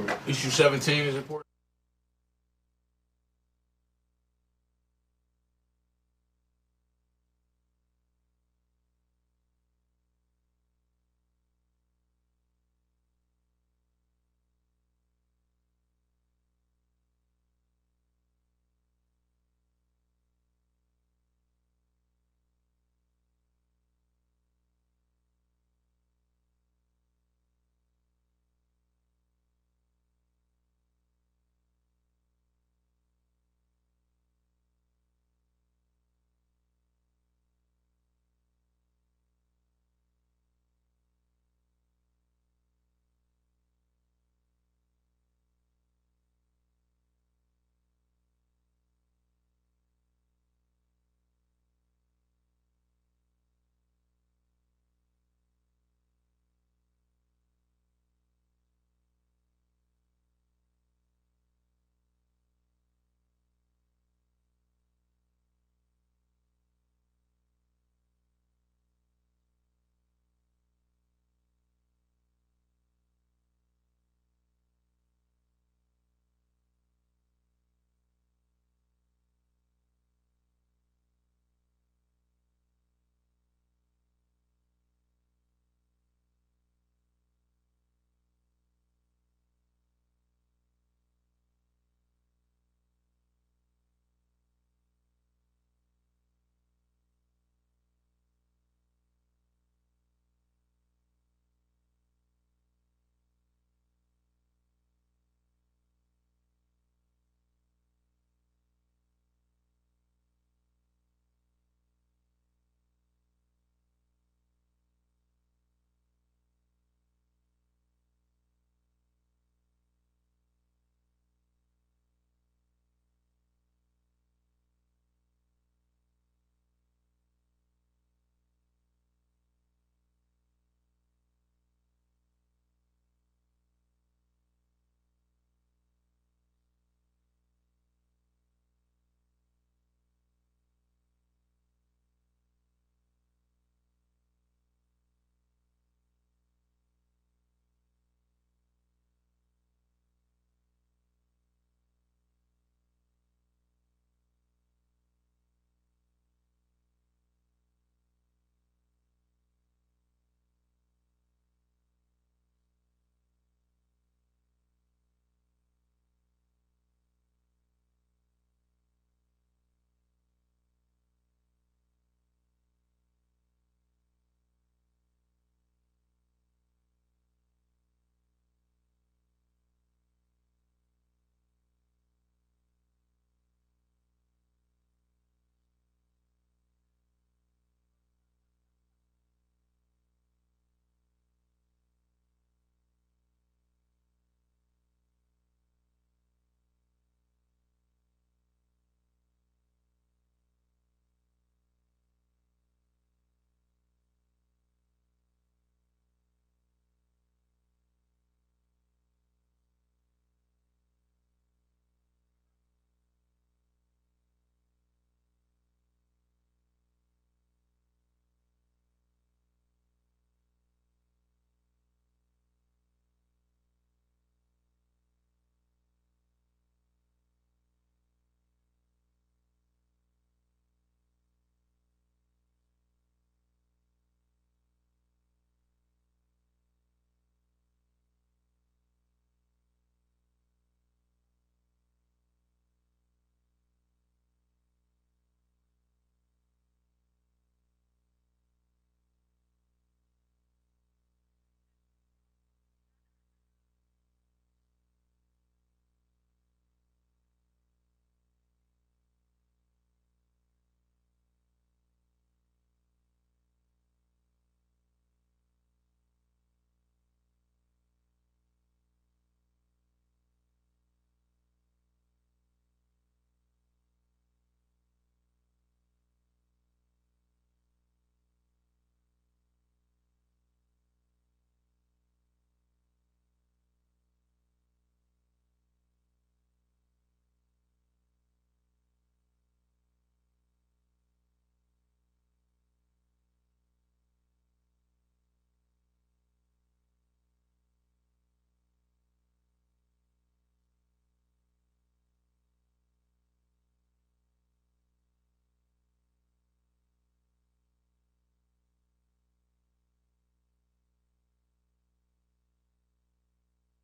important. Issue 17 is important.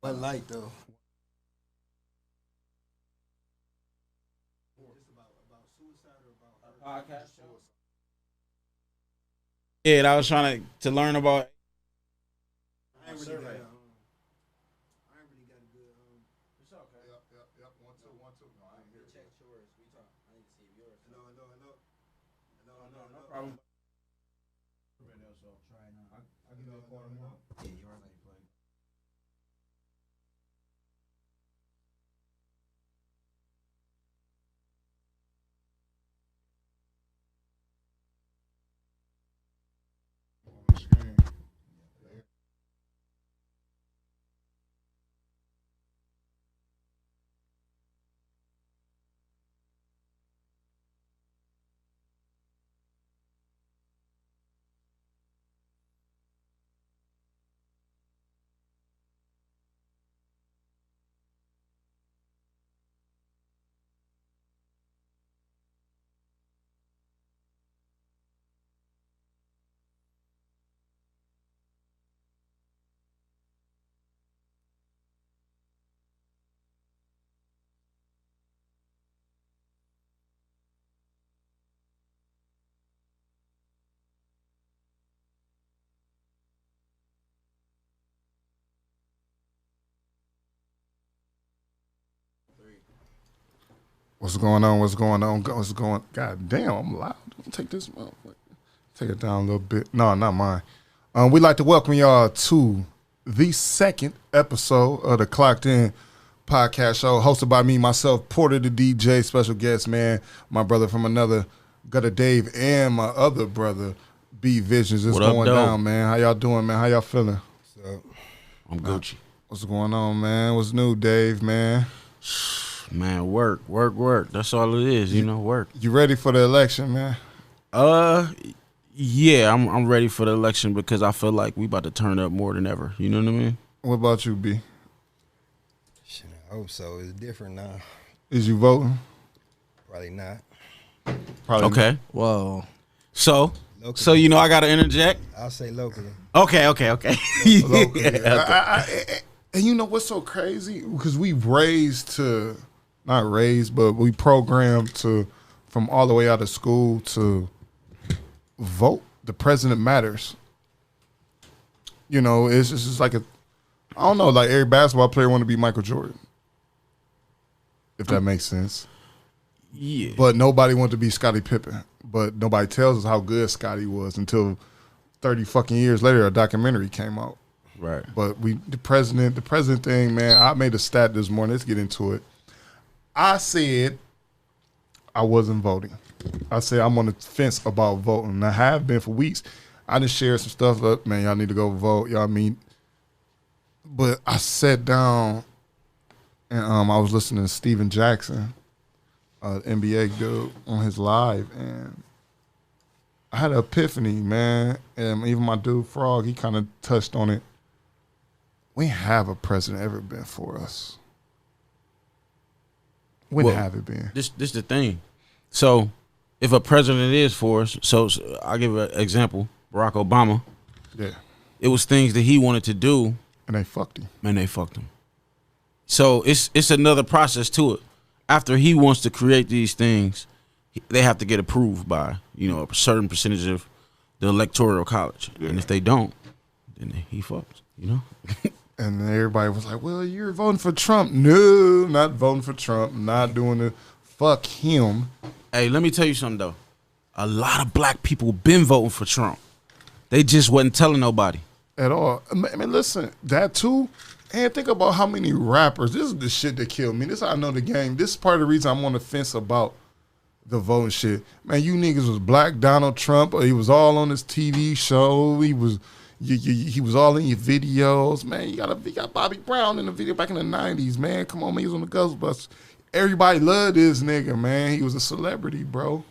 What light though? Yeah, I was trying to learn about. I ain't really got. I ain't really got a good. No, no, no, no, no, no problem. Yeah, yours ain't playing. What's going on? What's going on? What's going? God damn, I'm loud. Take this. Take it down a little bit. No, not mine. We'd like to welcome y'all to the second episode of the Clocked In podcast show, hosted by me, myself, Porter the DJ, special guest man, my brother from another gutter, Dave, and my other brother, B Visions. It's What up, going though? down, man. How y'all doing, man? How y'all feeling? So I'm Gucci. What's going on, man? What's new, Dave, man? Man, work. That's all it is, work. You ready for the election, man? Yeah, I'm ready for the election because I feel like we about to turn up more than ever. You know what I mean? What about you, B? shit, I hope so. It's different now. Is you voting? Probably not. Probably. Okay. Whoa. So Locally. I gotta interject. I'll say locally. Okay. Locally. Yeah. And you know what's so crazy? Because we not raised, but we programmed from all the way out of school to vote. The president matters. You know, it's just like I don't know, like every basketball player want to be Michael Jordan. If that makes sense. Yeah. But nobody wanted to be Scottie Pippen. But nobody tells us how good Scottie was until 30 fucking years later a documentary came out. Right. But the president thing, man, I made a stat this morning. Let's get into it. I said I wasn't voting. I said I'm on the fence about voting. And I have been for weeks. I just shared some stuff up, man, y'all need to go vote. Y'all mean. But I sat down and I was listening to Steven Jackson, NBA dude, on his live, and I had an epiphany, man. And even my dude Frog, he kind of touched on it. We ain't have a president ever been for us. When Well, have it been? This the thing. So if a president is for us, so I'll give an example. Barack Obama. Yeah. It was things that he wanted to do, And they fucked him. and they fucked him. So it's another process to it. After he wants to create these things, they have to get approved by a certain percentage of the electoral college, and if they don't, then he fucks. And then everybody was like, well, you're voting for Trump. No, not voting for Trump. Not doing it. Fuck him. Hey, let me tell you something though. A lot of black people been voting for Trump. They just wasn't telling nobody. At all. I mean, listen, that too. And think about how many rappers. This is the shit that killed me. This is how I know the game. This is part of the reason I'm on the fence about the voting shit. Man, you niggas was black Donald Trump. He was all on his TV show. He was all in your videos. Man, you got Bobby Brown in the video back in the 90s, man. Come on, man. He was on the Ghostbusters. Everybody loved this nigga, man. He was a celebrity, bro.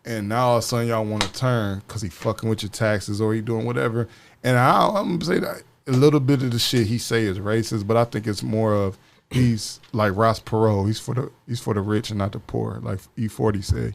And now all of a sudden y'all want to turn because he fucking with your taxes or he doing whatever. And I'm going to say that a little bit of the shit he say is racist, but I think it's more of he's like Ross Perot. He's for the rich and not the poor, like E40 say.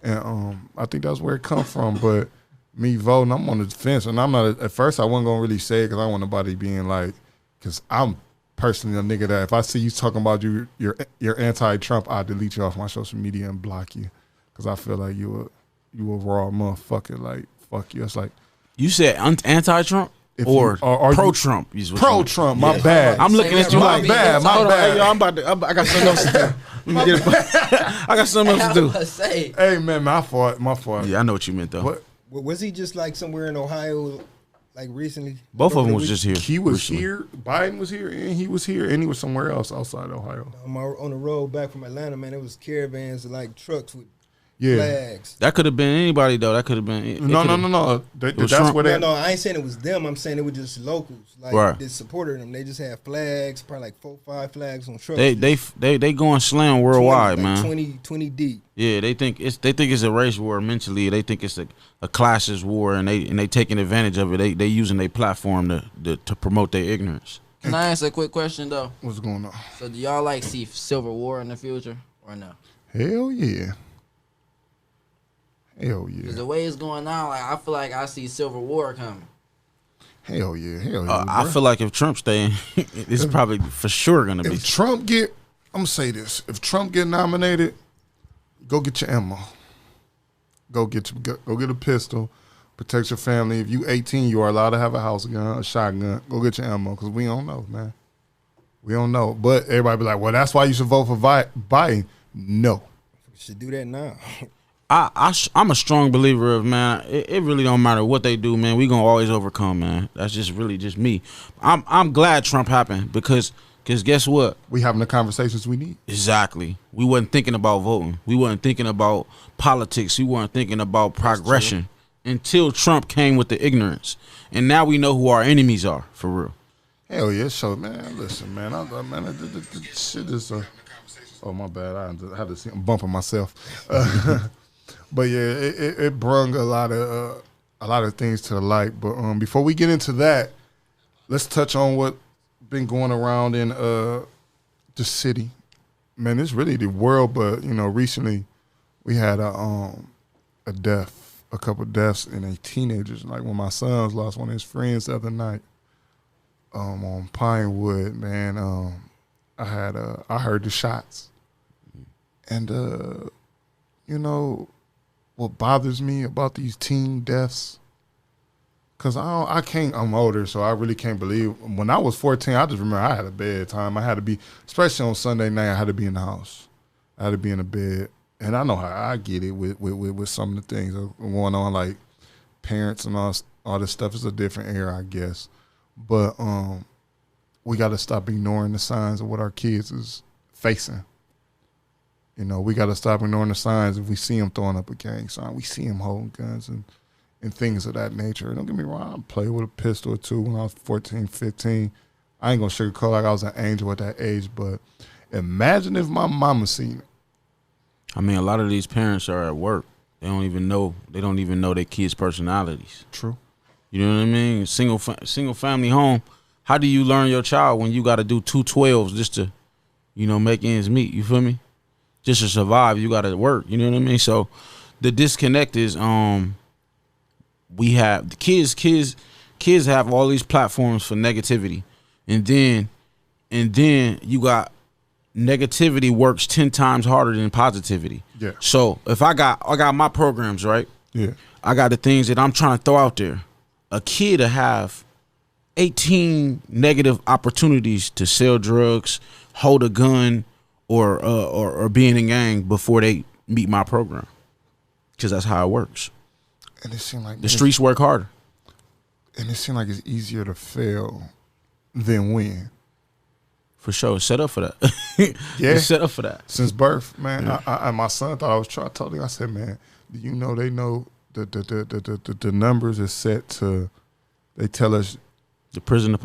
And I think that's where it come from. But me voting, I'm on the fence. And I'm not, at first I wasn't going to really say it because I don't want nobody being like, because I'm personally a nigga that if I see you talking about you're anti-Trump, I'll delete you off my social media and block you because I feel like you a raw motherfucker. Like fuck you. It's like You said anti-Trump or are you- pro-Trump? pro-Trump. My bad. I'm looking at you My like bad. My hold on, bad. hey, yo, I got something else to do. Let me get it. I got something else to do. Say, Hey man, my fault. Yeah, I know what you meant though. What? Was he just like somewhere in Ohio, like recently? Both of Over them the was week? just here. He was recently. here. Biden was here, and he was here, and he was somewhere else outside Ohio. On the road back from Atlanta, man, it was caravans and like trucks with Yeah. flags. That could have been anybody though. That could have been. it No. could've- was That's Trump. where they. No, I ain't saying it was them. I'm saying it was just locals, like Right. that supported them. They just had flags, probably like 4-5 flags on trucks. They going slam worldwide, 20, like man. 20 deep. Yeah, they think it's a race war mentally. They think it's a classist war, and they taking advantage of it. They using their platform to promote their ignorance. can I ask a quick question though? What's going on? So do y'all like see Civil War in the future or no? Hell yeah. Hell Cause yeah. the way it's going on, like I feel like I see Civil War coming. Hell yeah. Hell yeah. I bruh. feel like if Trump stay in, it's probably for sure gonna be. If Trump get, I'm gonna say this: if Trump get nominated, go get your ammo. Go get a pistol. Protect your family. If you 18, you are allowed to have a house gun, a shotgun. Go get your ammo because we don't know, man. We don't know. But everybody be like, well, that's why you should vote for Biden. No. Should do that now. I'm a strong believer of, man, it really don't matter what they do, man. We gonna always overcome, man. That's just really just me. I'm glad Trump happened because guess what? We having the conversations we need. Exactly. We wasn't thinking about voting. We wasn't thinking about politics. We weren't thinking about progression until Trump came with the ignorance. And now we know who our enemies are, for real. Hell yeah, so man, listen, man, the shit is oh my bad, I had to see I'm bumping myself, but yeah, it brung a lot of things to the light. But before we get into that, let's touch on what been going around in the city. Man, it's really the world, but you know, recently we had a couple deaths in a teenagers. Like when my sons lost one of his friends the other night. On Pinewood, man, I heard the shots, and you know what bothers me about these teen deaths, cause I'm older, so I really can't believe. When I was 14, I just remember I had a bedtime. I had to be, especially on Sunday night, I had to be in the house. I had to be in the bed, and I know how I get it with some of the things that are going on, like parents and all this stuff. Is a different era, I guess. But we got to stop ignoring the signs of what our kids is facing. You know, we got to stop ignoring the signs. If we see them throwing up a gang sign, we see them holding guns and things of that nature. Don't get me wrong, I played with a pistol or two when I was 14, 15. I ain't going to sugarcoat like I was an angel at that age, but imagine if my mama seen it. I mean, a lot of these parents are at work. They don't even know their kids' personalities. True. You know what I mean? Single family home. How do you learn your child when you got to do 2 12s just to, you know, make ends meet? You feel me? Just to survive, you got to work. You know what I mean? So the disconnect is we have the kids have all these platforms for negativity, and then you got negativity works 10 times harder than positivity. Yeah. So if I got my programs, right? Yeah. I got the things that I'm trying to throw out there. A kid to have 18 negative opportunities to sell drugs, hold a gun, or be in a gang before they meet my program, because that's how it works. And it seemed like The streets work harder. And it seemed like it's easier to fail than win. For sure. It's set up for that. Yeah. It's set up for that. Since birth, man. Yeah. I my son thought I was trying. I told him, I said, man, do you know they know the numbers is set to, they tell us, The prison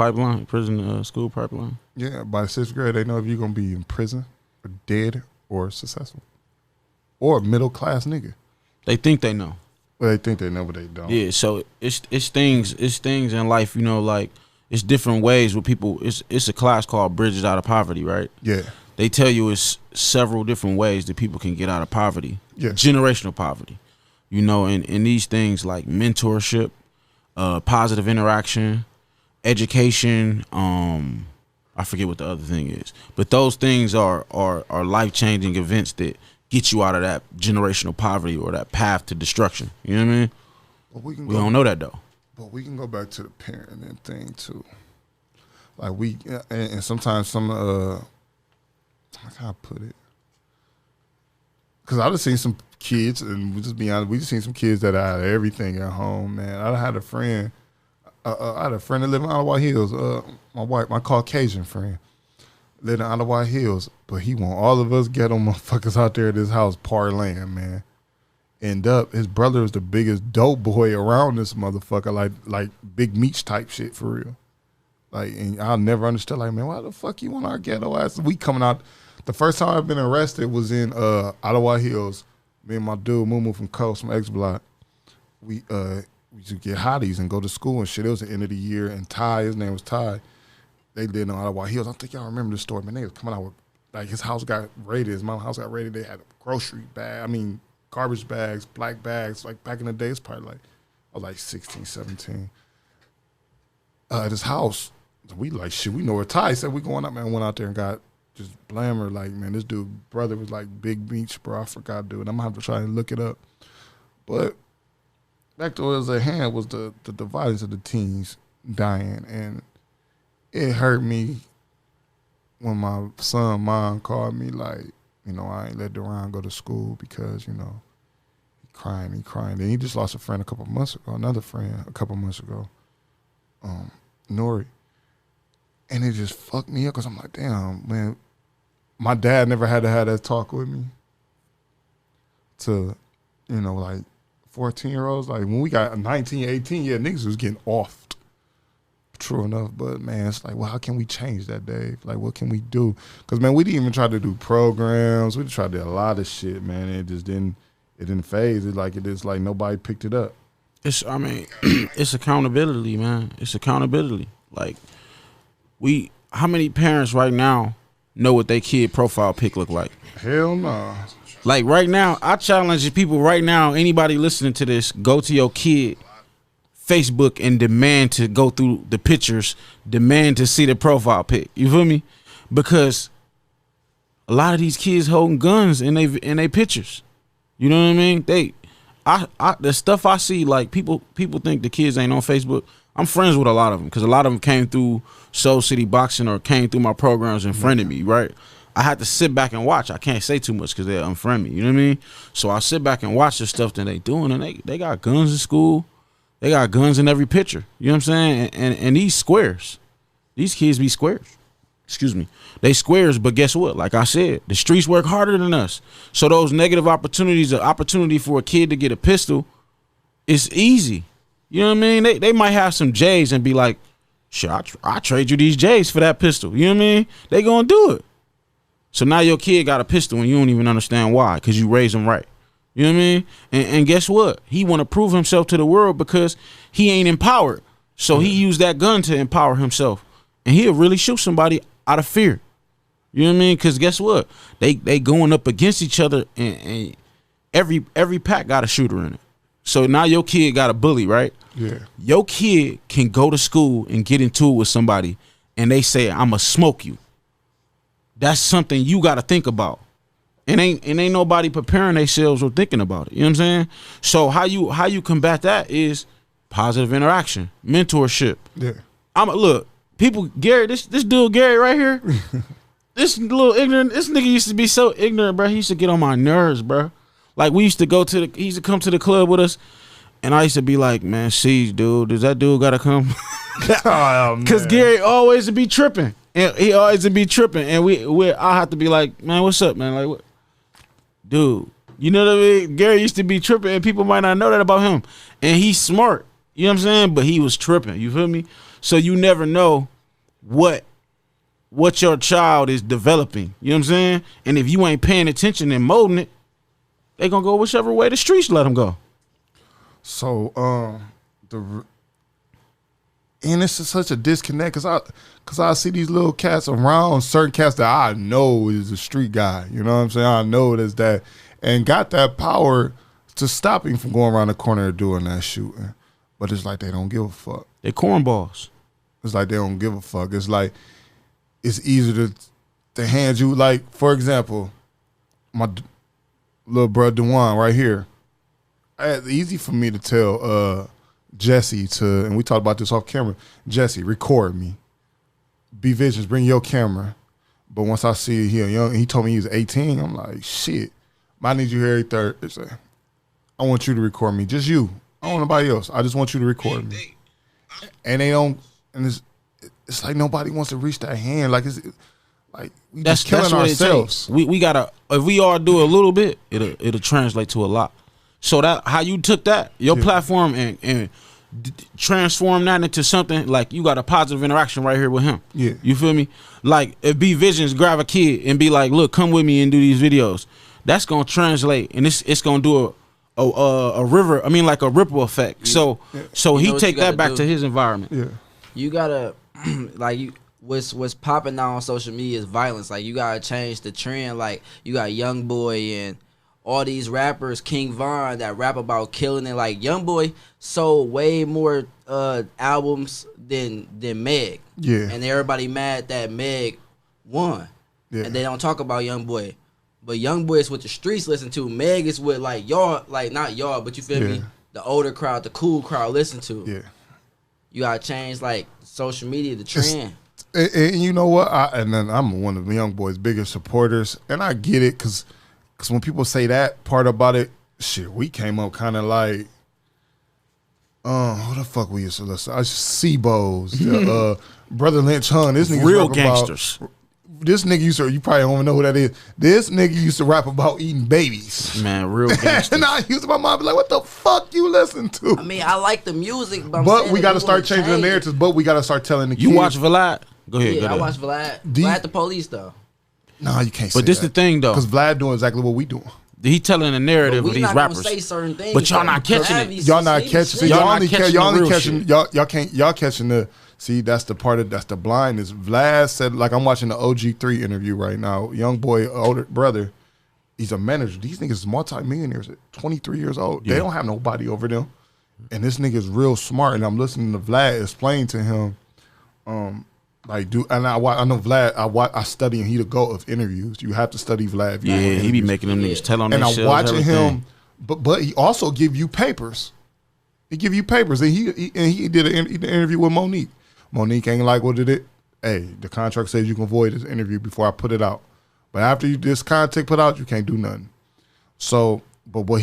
school pipeline. yeah, by 6th grade, they know if you're going to be in prison or dead or successful or a middle class nigga. They think they know. Well, they think they know, but they don't. Yeah, so it's things in life, you know, like it's different ways with people. It's a class called Bridges Out of Poverty, right? Yeah. They tell you it's several different ways that people can get out of poverty. Yeah. Generational poverty. You know, and these things like mentorship, positive interaction, education, I I forget what the other thing is. But those things are life changing events that get you out of that generational poverty or that path to destruction. You know what I mean? But we don't know that though. But we can go back to the parenting thing too. Like and sometimes some how can I put it? Because I just seen some kids, and we just be honest, we just seen some kids that had everything at home. Man, I had a friend. I had a friend that lived in Ottawa Hills. My Caucasian friend lived in Ottawa Hills, but he want all of us ghetto motherfuckers out there at his house parlaying, man. End up, his brother was the biggest dope boy around this motherfucker, like Big Meech type shit for real. Like, and I'll never understood, like, man, why the fuck you want our ghetto ass? We coming out. The first time I've been arrested was in Ottawa Hills. Me and my dude Moo from Coast, from X Block. We used to get hotties and go to school and shit. It was the end of the year, and Ty, his name was Ty. They lived in Ottawa Hills. I think y'all remember this story, man. They was coming out with, like, his house got raided. His mom's house got raided. They had a grocery bag. I mean, garbage bags, black bags. Like, back in the day, it's probably like, I was like 16, 17. At his house, we like, shit, we know where Ty said we going up, man. Went out there and got just blammer. Like, man, this dude brother was like Big Beach, bro. I forgot, dude. I'm gonna have to try and look it up. But back to what was at hand was the violence of the teens dying, and it hurt me when my son mom called me, like, you know, I ain't let Duran go to school because, you know, he crying. And he just lost a friend a couple months ago, another friend a couple months ago, Nori. And it just fucked me up because I'm like, damn, man, my dad never had to have that talk with me. To, you know, like 14-year-olds, like when we got 19, 18, yeah, niggas was getting offed. True enough, but man, it's like, well, how can we change that, Dave? Like, what can we do? Because, man, we didn't even try to do programs. We tried to do a lot of shit, man. It just didn't phase. It just like nobody picked it up. It's accountability, man. It's accountability. Like, how many parents right now know what their kid profile pic look like? Hell no. Like, right now, I challenge people right now, anybody listening to this, go to your kid Facebook and demand to go through the pictures, demand to see the profile pic. You feel me? Because a lot of these kids holding guns in they pictures. You know what I mean? The stuff I see, like, people think the kids ain't on Facebook. I'm friends with a lot of them because a lot of them came through Soul City Boxing or came through my programs and friended me, right? I had to sit back and watch. I can't say too much because they'll unfriend me. You know what I mean? So I sit back and watch the stuff that they doing, and they got guns in school. They got guns in every picture. You know what I'm saying? And these squares, these kids be squares. Excuse me. They squares, but guess what? Like I said, the streets work harder than us. So those negative opportunities, the opportunity for a kid to get a pistol, it's easy. You know what I mean? They might have some J's and be like, shit, I trade you these J's for that pistol. You know what I mean? They gonna do it. So now your kid got a pistol and you don't even understand why, because you raised him right. You know what I mean? And guess what? He want to prove himself to the world because he ain't empowered. So he used that gun to empower himself. And he'll really shoot somebody out of fear. You know what I mean? Because guess what? They going up against each other, and every pack got a shooter in it. So now your kid got a bully, right? Yeah. Your kid can go to school and get into it with somebody, and they say, I'ma smoke you. That's something you got to think about. And ain't nobody preparing themselves or thinking about it. You know what I'm saying? So how you combat that is positive interaction, mentorship. Yeah. Look, people, Gary, this dude Gary right here, this little ignorant, this nigga used to be so ignorant, bro. He used to get on my nerves, bro. Like, he used to come to the club with us, and I used to be like, man, Siege, dude, does that dude gotta come? Cause Gary always would be tripping. And he always would be tripping. And I have to be like, man, what's up, man? Like, what? Dude, you know what I mean? Gary used to be tripping, and people might not know that about him. And he's smart. You know what I'm saying? But he was tripping. You feel me? So you never know what your child is developing. You know what I'm saying? And if you ain't paying attention and molding it, they gonna go whichever way the streets let them go. So, and it's just such a disconnect because I see these little cats around, certain cats that I know is a street guy. You know what I'm saying? I know there's that, and got that power to stop him from going around the corner and doing that shooting. But it's like they don't give a fuck. They cornballs. It's like they don't give a fuck. It's like it's easier to hand you, like, for example, my little brother Dewan right here. It's easy for me to tell Jesse and we talked about this off camera, Jesse, record me. B Visions, bring your camera. But once I see he young, he told me he was 18, I'm like, shit. I need you here every Thursday. I want you to record me. Just you. I don't want nobody else. I just want you to record me. And they don't, and it's like nobody wants to reach that hand. Like, it's like we just killing what it ourselves. takes. We gotta, if we all do a little bit, it'll translate to a lot. So that how you took that, your platform and transform that into something, like you got a positive interaction right here with him. Yeah. You feel me? Like if B Visions grab a kid and be like, look, come with me and do these videos, that's gonna translate and it's gonna do a river, I mean like a ripple effect. So he take that back to his environment. Yeah. You gotta like what's popping now on social media is violence. Like you gotta change the trend. Like you got YoungBoy and all these rappers, King Von, that rap about killing it. Like YoungBoy sold way more albums than Meg. Yeah. And everybody mad that Meg won. Yeah. And they don't talk about YoungBoy. But YoungBoy is what the streets listen to. Meg is what like y'all, like not y'all, but you feel me? The older crowd, the cool crowd listen to. Yeah. You gotta change like social media, the trend. And you know what? And then I'm one of the YoungBoy's biggest supporters, and I get it because when people say that part about it, shit, we came up kind of like, who the fuck we used to listen? Seabos, Brother Lynch Hun. This nigga Real gangsters. This nigga used to, you probably don't even know who that is. This nigga used to rap about eating babies. Man, real gangsters. And I used to, my mom be like, what the fuck you listen to? I mean, I like the music, but, We got to start changing the narratives, but we got to start telling the kids. You watch Vlad? Go ahead. Yeah, go I watch Vlad. you- Vlad the Police, though. Nah, you can't say But this that. the thing though. Because Vlad doing exactly what we doing. He telling a narrative But of we these not rappers. gonna say certain things. But y'all not catching it. Y'all not catching. See, Y'all y'all not only catching y'all the only real catching. shit. Y'all catching the. See, that's the part of that's the blindness. Vlad said, like, I'm watching the OG3 interview right now. YoungBoy, older brother, he's a manager. These niggas is multi-millionaires at 23 years old. They don't have nobody over them, and this nigga is real smart. And I'm listening to Vlad explain to him, like, dude. And I know Vlad. I study him. He the GOAT of interviews. You have to study Vlad. if you Yeah, want he be interviews. making them niggas tell on And I'm themselves. watching everything. him, but he also give you papers. He give you papers, and he did an interview with Monique. Monique ain't like what did it. Hey, the contract says you can void this interview before I put it out, but after this content put out, you can't do nothing. So, but what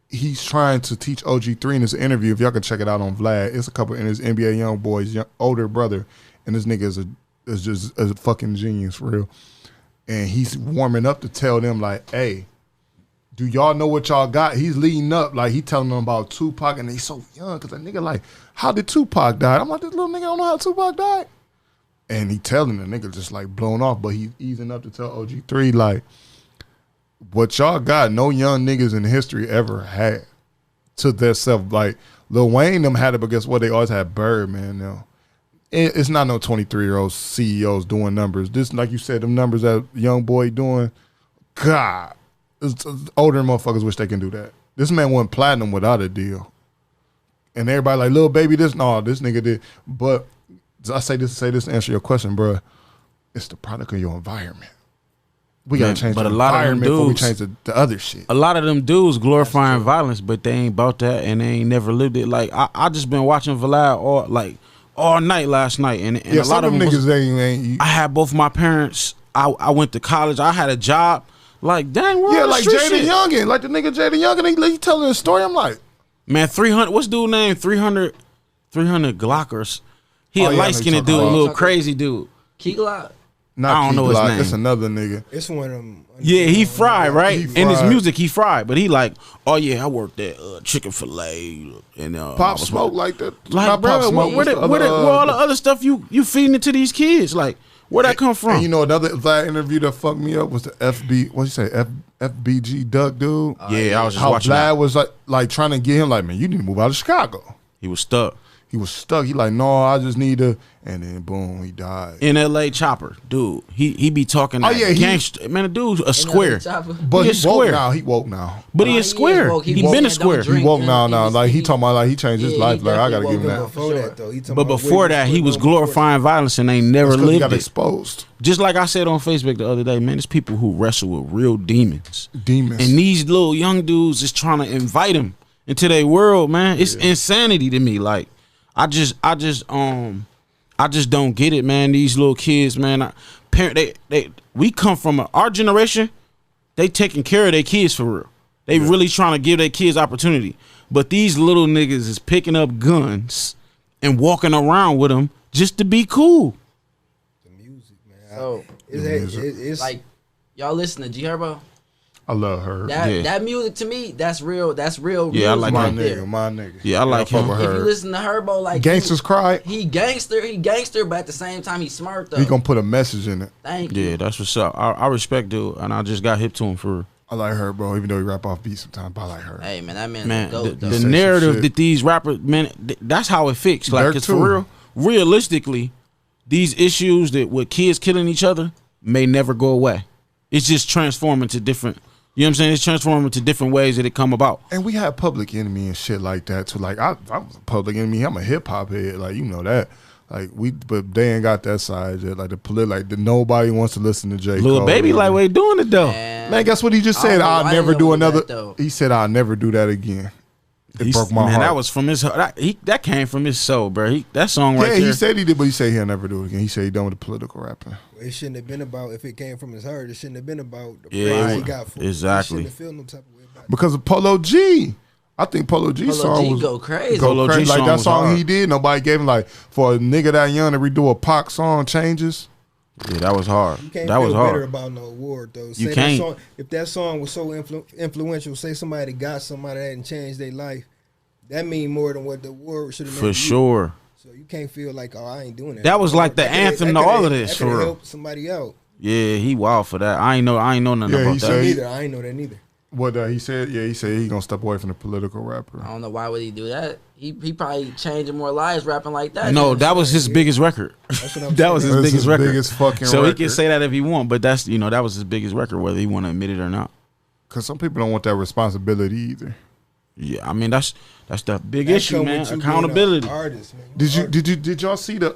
he's trying to teach OG3 in this interview, if y'all can check it out on Vlad, it's a couple in his NBA YoungBoy's older brother, and this nigga is just a fucking genius for real. And he's warming up to tell them like, hey, do y'all know what y'all got? He's leading up, like he telling them about Tupac, and they so young because that nigga like, how did Tupac die? I'm like, this little nigga don't know how Tupac died. And he telling the nigga just like blown off, but he's easing up to tell OG3 like, what y'all got, no young niggas in history ever had to their self. Like Lil Wayne them had it, but guess what? They always had Birdman now. It's not no 23-year-old CEOs doing numbers. This, like you said, them numbers that YoungBoy doing, God. Older motherfuckers wish they can do that. This man went platinum without a deal. And everybody like, little baby, this nigga did. But I say this to answer your question, bro. It's the product of your environment. We gotta change but the a lot of them environment before we dudes- change the other shit. A lot of them dudes glorifying violence, but they ain't about that and they ain't never lived it. Like I just been watching Vlad all night last night, and Yeah, a some lot of of them them niggas ain't. I had both my parents. I went to college. I had a job. Like dang, we're Yeah, on the like street Jaden shit. Youngin, like the nigga Jaden Youngin, he telling a story. I'm like, Man, 300. What's dude name? 300 Glockers. He Oh, a yeah, I know light you skinned talking dude, a about. little crazy dude. Key-Glock. not I don't know his Glock, name. it's another nigga. It's one of them. Yeah, he fried, right? He In his fried. music, he fried. But he like, oh yeah, I worked at Chicken Filet and I Pop was Smoke like that. Like, Not bro, Pop Smoke. where all the other stuff you feeding it to these kids? Like, where that come from? And you know another Vlad interview that fucked me up was the what you say, FBG Duck dude. yeah, I was just How watching Vlad that. was like trying to get him like, man, you need to move out of Chicago. He was stuck. He was stuck. He like, no, I just need to, and then boom, he died. In L.A. Chopper, dude, he be talking. Oh, That yeah, he- gangster, man, the dude's a square. But He he is woke square. now. He woke now. But he Nah, is square. woke. He was been saying a square. don't drink, He woke and now. he Now, was- like he talking about, like he changed his Yeah, life. he Like I gotta definitely give him woke that. up. Before Sure. that, though, he talking But about before way that, he was before glorifying violence and they never Because he lived got it. exposed. Just like I said on Facebook the other day, man, there's people who wrestle with real demons. Demons. And these little young dudes is trying to invite them into their world, man. It's insanity to me. Like, I just don't get it, man. These little kids, man. We come from our generation. They taking care of their kids for real. They really trying to give their kids opportunity. But these little niggas is picking up guns and walking around with them just to be cool. the music, man. So, It's like, y'all listen to G Herbo? I love her. That music to me, that's real. That's real. Yeah, I music like my right him. there. nigga, my nigga. Yeah, I like fuck him. with If you her. listen to Herbo, like Gangsters cry. he gangster, but at the same time he smart though. He gonna put a message in it. Thank you. Yeah, that's what's up. I respect dude, and I just got hip to him for real. I like her, bro. Even though he rap off beat sometimes, but I like her. Hey man, that man's Man, a goat though. the Say some narrative shit. that these rappers, man, that's how it fixed. Like, Dirk cause too. for real, realistically, these issues that with kids killing each other may never go away. It's just transforming to different. You know what I'm saying? It's transforming to different ways that it come about. And we had Public Enemy and shit like that too. Like I was a Public Enemy. I'm a hip hop head. Like you know that. Like but they ain't got that side yet. Like nobody wants to listen to J. Little Cole. baby, like way doing it though. Man, guess what he just I don't said? know I'll why never they do don't do another. that, though. He said I'll never do that again. It broke my Man, heart. that was from his. That came from his soul, bro. That song right yeah, there. he said he did, but he said he'll never do it again. He said he done with the political rapping. It shouldn't have been about, if it came from his heart, it shouldn't have been about the Yeah, praise he got for it. exactly. He shouldn't have felt no type of way about it. Because of Polo G. I think Polo G Polo song G was go crazy. Polo G crazy. Like song that was song hard. he did, nobody gave him like for a nigga that young to redo a Pac song changes. Yeah, that was hard. You can't That was feel better hard. about no award though. You Say can't. That song, if that song was so influential, say somebody got somebody that hadn't changed their life, that mean more than what the award should have meant. For to you. sure. So you can't feel like, oh, I ain't doing that. That was like the That coulda- anthem that to coulda- all of this, that for coulda real. helped somebody out. Yeah, he wild for that. I ain't know nothing Yeah, about he that. said- Neither. I ain't know that neither. What he said? Yeah, he said he gonna step away from the political rapper. I don't know why would he do that. He probably changing more lives rapping like that. No, that was his biggest record. That's what I'm That was saying. his That's biggest record. biggest fucking So record. he can say that if he want, but that's that was his biggest record, whether he want to admit it or not. Because some people don't want that responsibility either. Yeah, I mean that's the big That issue, come man. with you being Accountability. an artist, man. Did y'all see the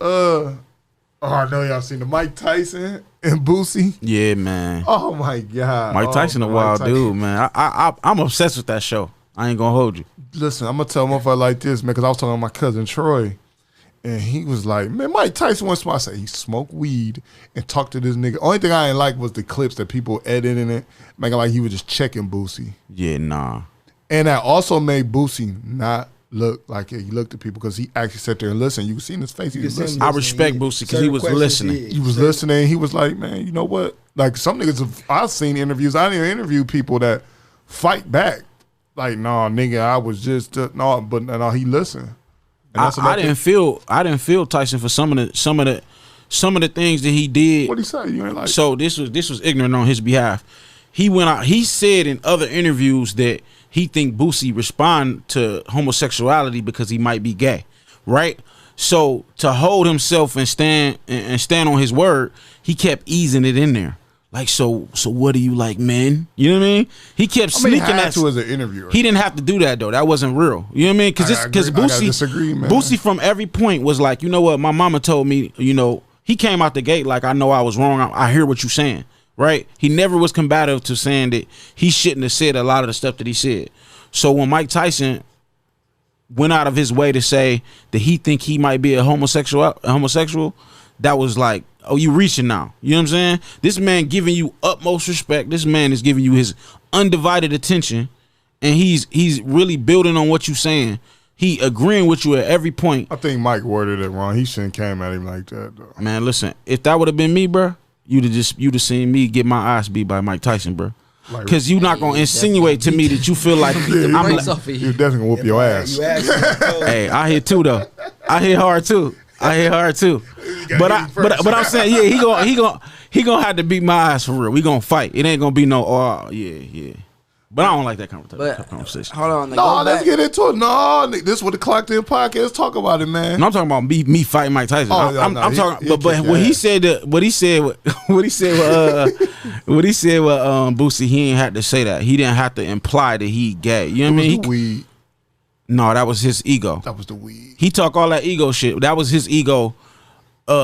Oh, I know y'all seen the Mike Tyson and Boosie. Yeah, man. Oh my god, Mike Tyson a Mike wild Tyson. dude, man. I'm obsessed with that show. I ain't gonna hold you. Listen, I'm gonna tell a motherfucker like this, man, because I was talking to my cousin Troy, and he was like, "Man, Mike Tyson wants to." I said he smoked weed and talked to this nigga. Only thing I didn't like was the clips that people editing it, making like he was just checking Boosie, Yeah, nah. and that also made Boosie not look like he looked at people because he actually sat there and listened. You can see in his face he was You can see him listening. I respect Boosie 'cause he was listening. He was listening. He was like, man, you know what? Like some niggas, I've seen interviews. I didn't interview people that fight back. Like, nah, nigga, I was just no, but no, he listened. And that's I another didn't feel Tyson for some of the things that he did. What he say? You ain't like So this was ignorant on his behalf. He went out. He said in other interviews that he think Boosie respond to homosexuality because he might be gay, right? So to hold himself and stand on his word, he kept easing it in there. Like, so what do you like, men? You know what I mean? He kept I mean, he sneaking had that. to as an interviewer. He didn't have to do that though. That wasn't real. You know what I mean? Because I gotta disagree, man. Boosie from every point was like, you know what? My mama told me. You know, he came out the gate like, I know I was wrong. I hear what you're saying, right? He never was combative to saying that he shouldn't have said a lot of the stuff that he said. So when Mike Tyson went out of his way to say that he think he might be a homosexual, that was like, oh, you reaching now. You know what I'm saying? This man giving you utmost respect. This man is giving you his undivided attention, and he's really building on what you saying. He agreeing with you at every point. I think Mike worded it wrong. He shouldn't came at him like that though. Man, listen, if that would have been me, bro, you'd have seen me get my ass beat by Mike Tyson, bro. Like, Because you not gonna insinuate to me that you feel like the I'm. brakes off of you you. definitely gonna whoop your ass. You asked him, Hey, I hit too though. I hit hard too. But I'm saying, yeah, he gonna have to beat my ass for real. We gonna fight. It ain't gonna be no, oh yeah. But I don't like that conversation. But hold on, No, let's get into it. No, this is what the Clocked In podcast talk about it, man. No, I'm talking about me fighting Mike Tyson. Oh, I'm talking, but what he said, what he said with Boosie, he ain't had to say that. He didn't have to imply that he gay. You know what I mean? Weed. No, that was his ego. That was the weed. He talk all that ego shit. That was his ego,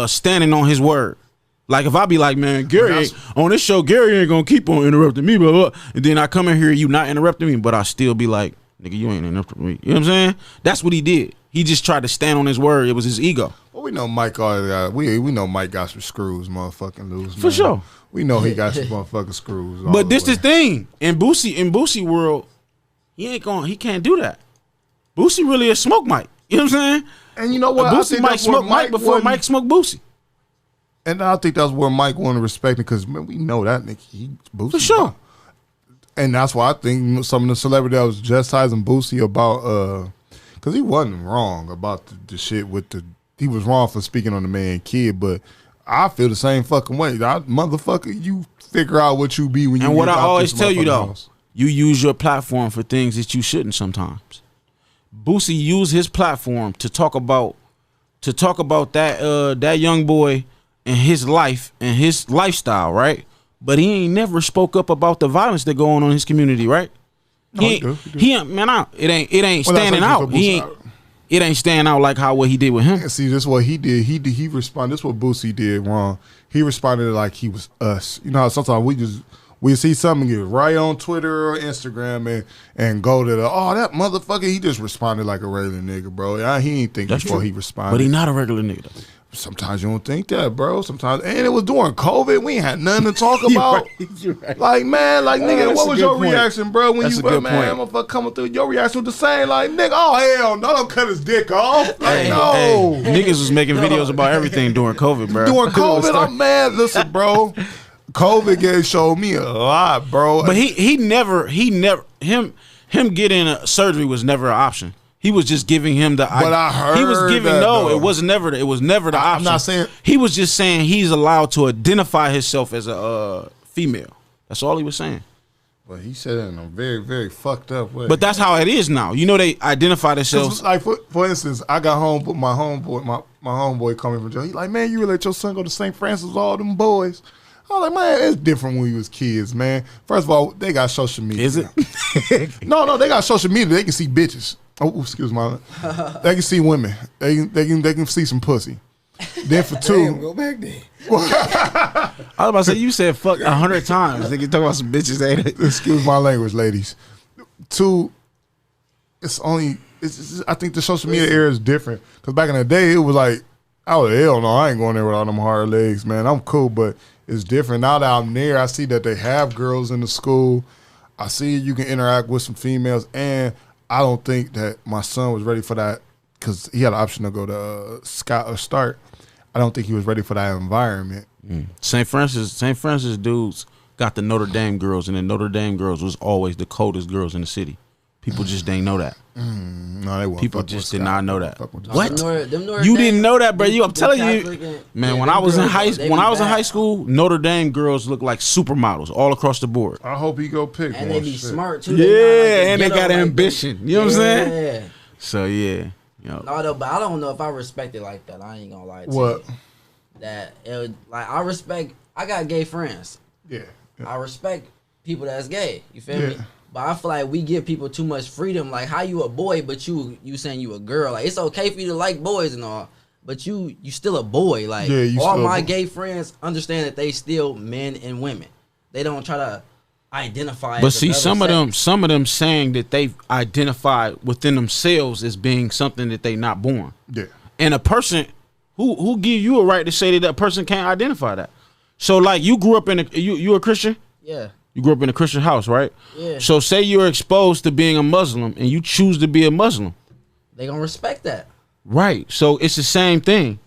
standing on his word. Like if I be like, man, Gary on this show, Gary ain't gonna keep on interrupting me, blah, blah, and then I come in here, you not interrupting me, but I still be like, nigga, you ain't interrupting me. You know what I'm saying? That's what he did. He just tried to stand on his word. It was his ego. Well, we know Mike already got. We know Mike got some screws, motherfucking loose. For sure. We know he got some motherfucking screws. But this the thing in Boosie world, he can't do that. Boosie really a smoke Mike. You know what I'm saying? And you know what? Boosie might smoke Mike before Mike smoked Boosie. And I think that's where Mike wanted to respect it because we know that nigga, he Boosie. For sure. And that's why I think some of the celebrity that was chastising Boosie about, because he wasn't wrong about the shit with he was wrong for speaking on the man kid, but I feel the same fucking way. Motherfucker, you figure out what you be when you. And what I always tell you though, house. you use your platform for things that you shouldn't sometimes. Boosie used his platform to talk about that young boy and his life and his lifestyle, right? But he ain't never spoke up about the violence that go on in his community, right? No, He ain't man. It ain't standing out. It ain't standing out like what he did with him. And see, this is what he did. He responded. This is what Boosie did wrong. He responded like he was us. You know how sometimes we see something get right on Twitter or Instagram and go to that motherfucker. He just responded like a regular nigga, bro. He ain't think before he responded. But he not a regular nigga though. Sometimes you don't think that, bro. Sometimes, and it was during COVID. We ain't had nothing to talk about. You're right. Like, man, like, nigga, what was your point. reaction, bro? When That's you, a good man, point. motherfucker coming through, your reaction was the same. Like, nigga, oh hell, no, don't cut his dick off. Like, no. Niggas was making videos about everything during COVID, bro. During COVID, I'm mad. Listen, bro, COVID showed me a lot, bro. But him getting a surgery was never an option. He was just giving him the. But I heard he was giving that, no. though. It was never the option. I'm not saying he was just saying he's allowed to identify himself as a female. That's all he was saying. But he said it in a very, very fucked up way. But that's how it is now. You know they identify themselves. Like for instance, I got home with my homeboy, my homeboy coming from jail. He like, man, you really let your son go to St. Francis with all them boys? I was like, man, it's different when we was kids, man. First of all, they got social media. Is it? No, they got social media. They can see bitches. Oh, excuse me. They can see women. They can see some pussy. Then for two, Damn, go back there. I was about to say you said fuck 100 times. They can talk about some bitches, ain't it? excuse my language, ladies. Two, I think the social media era is different. Because back in the day, it was like, oh, hell no, I ain't going there with all them hard legs, man. I'm cool, but it's different. Now that I'm there, I see that they have girls in the school. I see you can interact with some females, and I don't think that my son was ready for that because he had an option to go to Scott or Start. I don't think he was ready for that environment. St. Francis dudes got the Notre Dame girls, and the Notre Dame girls was always the coldest girls in the city. People just didn't know that. No, they weren't. People just did not know that. What? You didn't know that, bro? I'm telling you, man. When I was in high school, Notre Dame girls looked like supermodels all across the board. I hope he go pick And more they be shit. smart too. Yeah, and they got ambition. You know what I'm saying? Yeah. So yeah, No, though, but I don't know if I respect it like that. I ain't gonna lie to What? you. That it would, like I respect. I got gay friends. Yeah. I respect people that's gay. You feel me? Yeah. But I feel like we give people too much freedom. Like, how you a boy, but you saying you a girl? Like, it's okay for you to like boys and all, but you still a boy. Like, Yeah, you all still a my boy. gay friends understand that they still men and women. They don't try to identify. but as see, another some of them saying that they've identified within themselves as being something that they not born. Yeah. And a person who give you a right to say that person can't identify that. So like you grew up in you a Christian? Yeah. You grew up in a Christian house, right? Yeah. So say you're exposed to being a Muslim and you choose to be a Muslim. They gonna respect that. Right. So it's the same thing.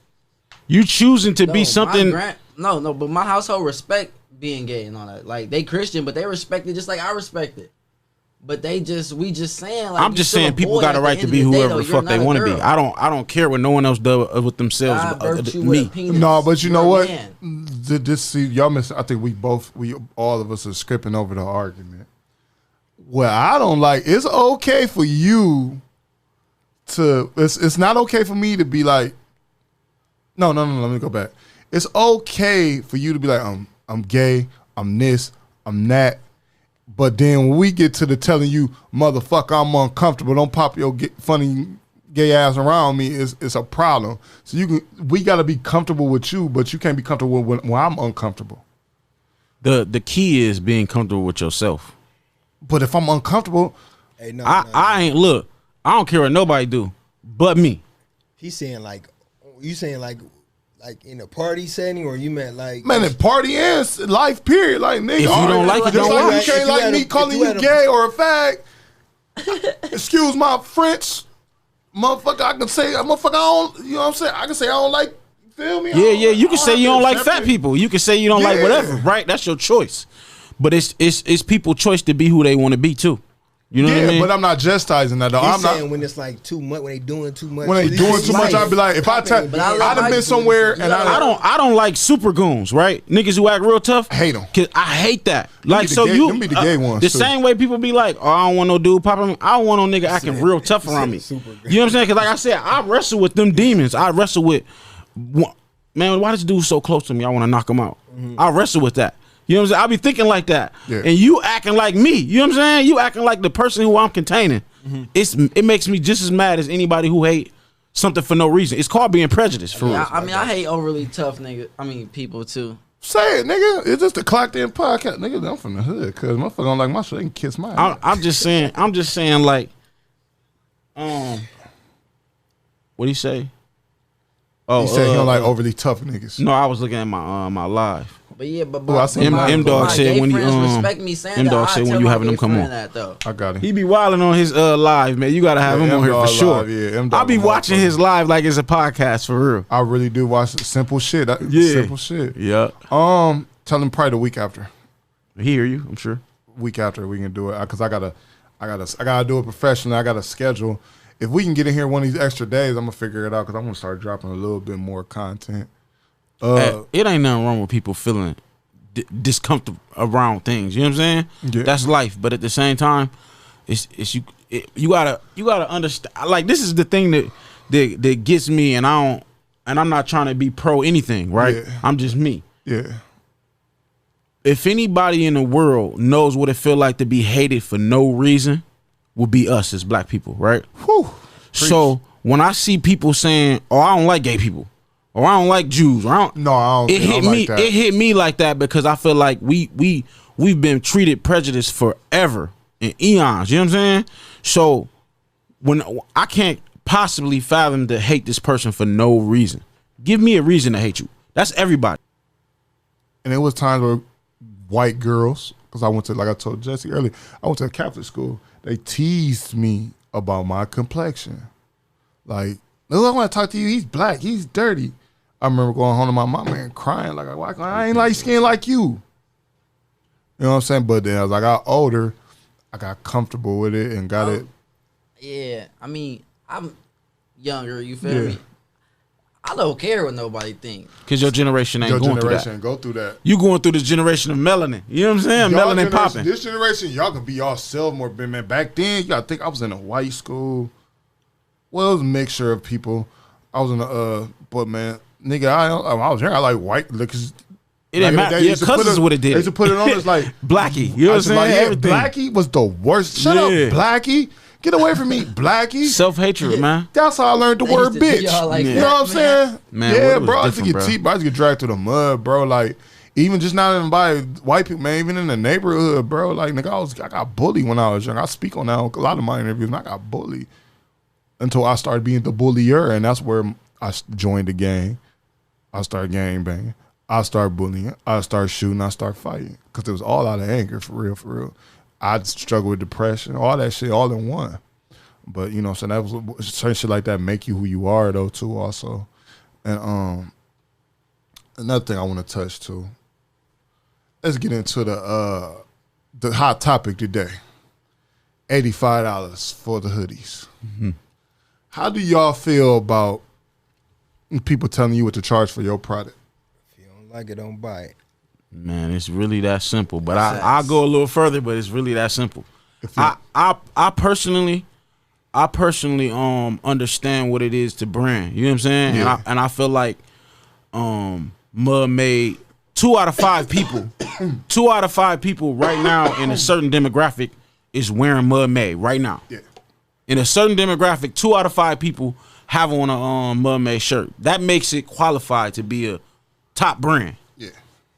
You choosing to be something. No, but my household respect being gay and all that. Like, they Christian, but they respect it just like I respect it. But we just saying, like, I'm just saying people got a right to be whoever the fuck they want to be. I don't care what no one else does with themselves. Me. No, but you know what? Man. See, y'all miss. I think we all of us are skipping over the argument. Well, I don't like. It's okay for you to. It's not okay for me to be like. No. Let me go back. It's okay for you to be like, I'm gay. I'm this. I'm that. But then when we get to the telling you, motherfucker, I'm uncomfortable. Don't pop your funny gay ass around me. It's a problem. So we got to be comfortable with you, but you can't be comfortable when I'm uncomfortable. The key is being comfortable with yourself. But if I'm uncomfortable, Hey, no, I ain't look. I don't care what nobody do, but me. He's saying like, you saying like in a party setting, or you meant like, man, the party ends life. Period. Like nigga, If you don't like it, just don't like watch. you can't like me calling you gay or a fag. Excuse my French, motherfucker. I can say, motherfucker. I don't. You know what I'm saying? I can say I don't like. Feel me? Yeah. You can say you don't like fat it. people. You can say you don't like Yeah. whatever. Right? That's your choice. But it's people's choice to be who they want to be too. You know what I mean? But I'm not chastising that though. He's I'm not. saying when it's like too much, when they doing too much. When they doing too much, I'd be like, if I tell, But I I'd love have my- been somewhere and I don't like super goons, right? Niggas who act real tough. Hate 'em. Cause I hate that. Like be the so gay- you them be the gay ones, the too. same way people be like, oh, I don't want no dude popping me. I don't want no nigga acting real tough around me. You know what I'm saying? Cause like I said, I wrestle with them demons. I wrestle with man, why this dude so close to me? I want to knock him out. I wrestle with that. You know what I'm saying? I be thinking like that. Yeah. And you acting like me. You know what I'm saying? You acting like the person who I'm containing. It makes me just as mad as anybody who hate something for no reason. It's called being prejudiced for real. I mean, I hate overly tough nigga. I mean, people too. say it, nigga. It's just a clocked in podcast, nigga. I'm from the hood, cause motherfucker don't like my shit. They can kiss my ass. I'm just saying like, what do you say? Oh, He said he don't like overly tough niggas. No, I was looking at my live. But yeah, but I seen M-Dog said when you, respect me saying M-Dog that. said I when tell you my having them gay come friend on. that, though. I got him. He be wilding on his live, man. You gotta have him on here for M-Dog sure. live, yeah, M-Dog I'll be a watching motherfucker. his live like it's a podcast for real. I really do watch simple shit. Yeah. Simple shit. Yeah, Tell him probably the week after. he hear you. I'm sure. Week after we can do it, cause I gotta do it professionally. I got a schedule. If we can get in here one of these extra days, I'm gonna figure it out. Cause I'm gonna start dropping a little bit more content. It ain't nothing wrong with people feeling discomfortable around things. You know what I'm saying? Yeah. That's life. But at the same time, you gotta understand. Like this is the thing that gets me, and I'm not trying to be pro anything, right? Yeah. I'm just me. Yeah. If anybody in the world knows what it feel like to be hated for no reason, will be us as black people, right? Whew. So when I see people saying, "Oh, I don't like gay people," or "I don't like Jews," or "I don't," No, I don't. it hit like me. that. It hit me like that because I feel like we've been treated prejudice forever in eons. You know what I'm saying? So when I can't possibly fathom to hate this person for no reason, give me a reason to hate you. That's everybody. And it was times where white girls, because I went to, like I told Jesse earlier, I went to a Catholic school. They teased me about my complexion. Like, no, I want to talk to you. He's black. He's dirty. I remember going home to my mom and crying like, I ain't light skinned like you. You know what I'm saying? But then as I got older, I got comfortable with it and got it. Yeah, I mean, I'm younger. You feel Yeah. me? I don't care what nobody thinks. Because your generation ain't Your going generation through that. go through that. You going through this generation of melanin. You know what I'm saying? Y'all Melanin generation- popping. This generation, y'all can be yourself more, man. Back then, you gotta think I was in a white school. Well, it was a mixture of people. I was in a, but man, nigga, I was here. I like white. Look, It didn't matter. Your cousins would have did They it. used to put it on as like Blackie. You know what I'm I was saying? like, yeah, Everything. Blackie was the worst. Shut up, Yeah. Blackie. Get away from me, Blackie. Self-hatred, man. That's how I learned the They word used to do bitch. y'all like You that, know what I'm saying? Man, yeah, what was bro. I used to different, get bro? I used to get dragged through the mud, bro. Like, even just not even by white people, man. Even in the neighborhood, bro. Like, nigga, I got bullied when I was young. I speak on that on a lot of my interviews, and I got bullied until I started being the bullier, and that's where I joined the gang. I started gang banging. I started bullying. I started shooting. I started fighting because it was all out of anger, for real, for real. I struggled with depression, all that shit, all in one. But you know, so that was certain shit like that make you who you are, though, too. Also, and another thing I want to touch too. Let's get into the hot topic today. $85 for the hoodies. Mm-hmm. How do y'all feel about people telling you what to charge for your product? If you don't like it, don't buy it. Man, it's really that simple. But I'll go a little further, but it's really that simple. I personally understand what it is to brand. You know what I'm saying? Yeah. And I feel like Mud made 2 out of 5 people, 2 out of 5 people right now in a certain demographic is wearing Mud Made right now. Yeah. In a certain demographic, 2 out of 5 people have on a Mud Made shirt. That makes it qualified to be a top brand. Yeah.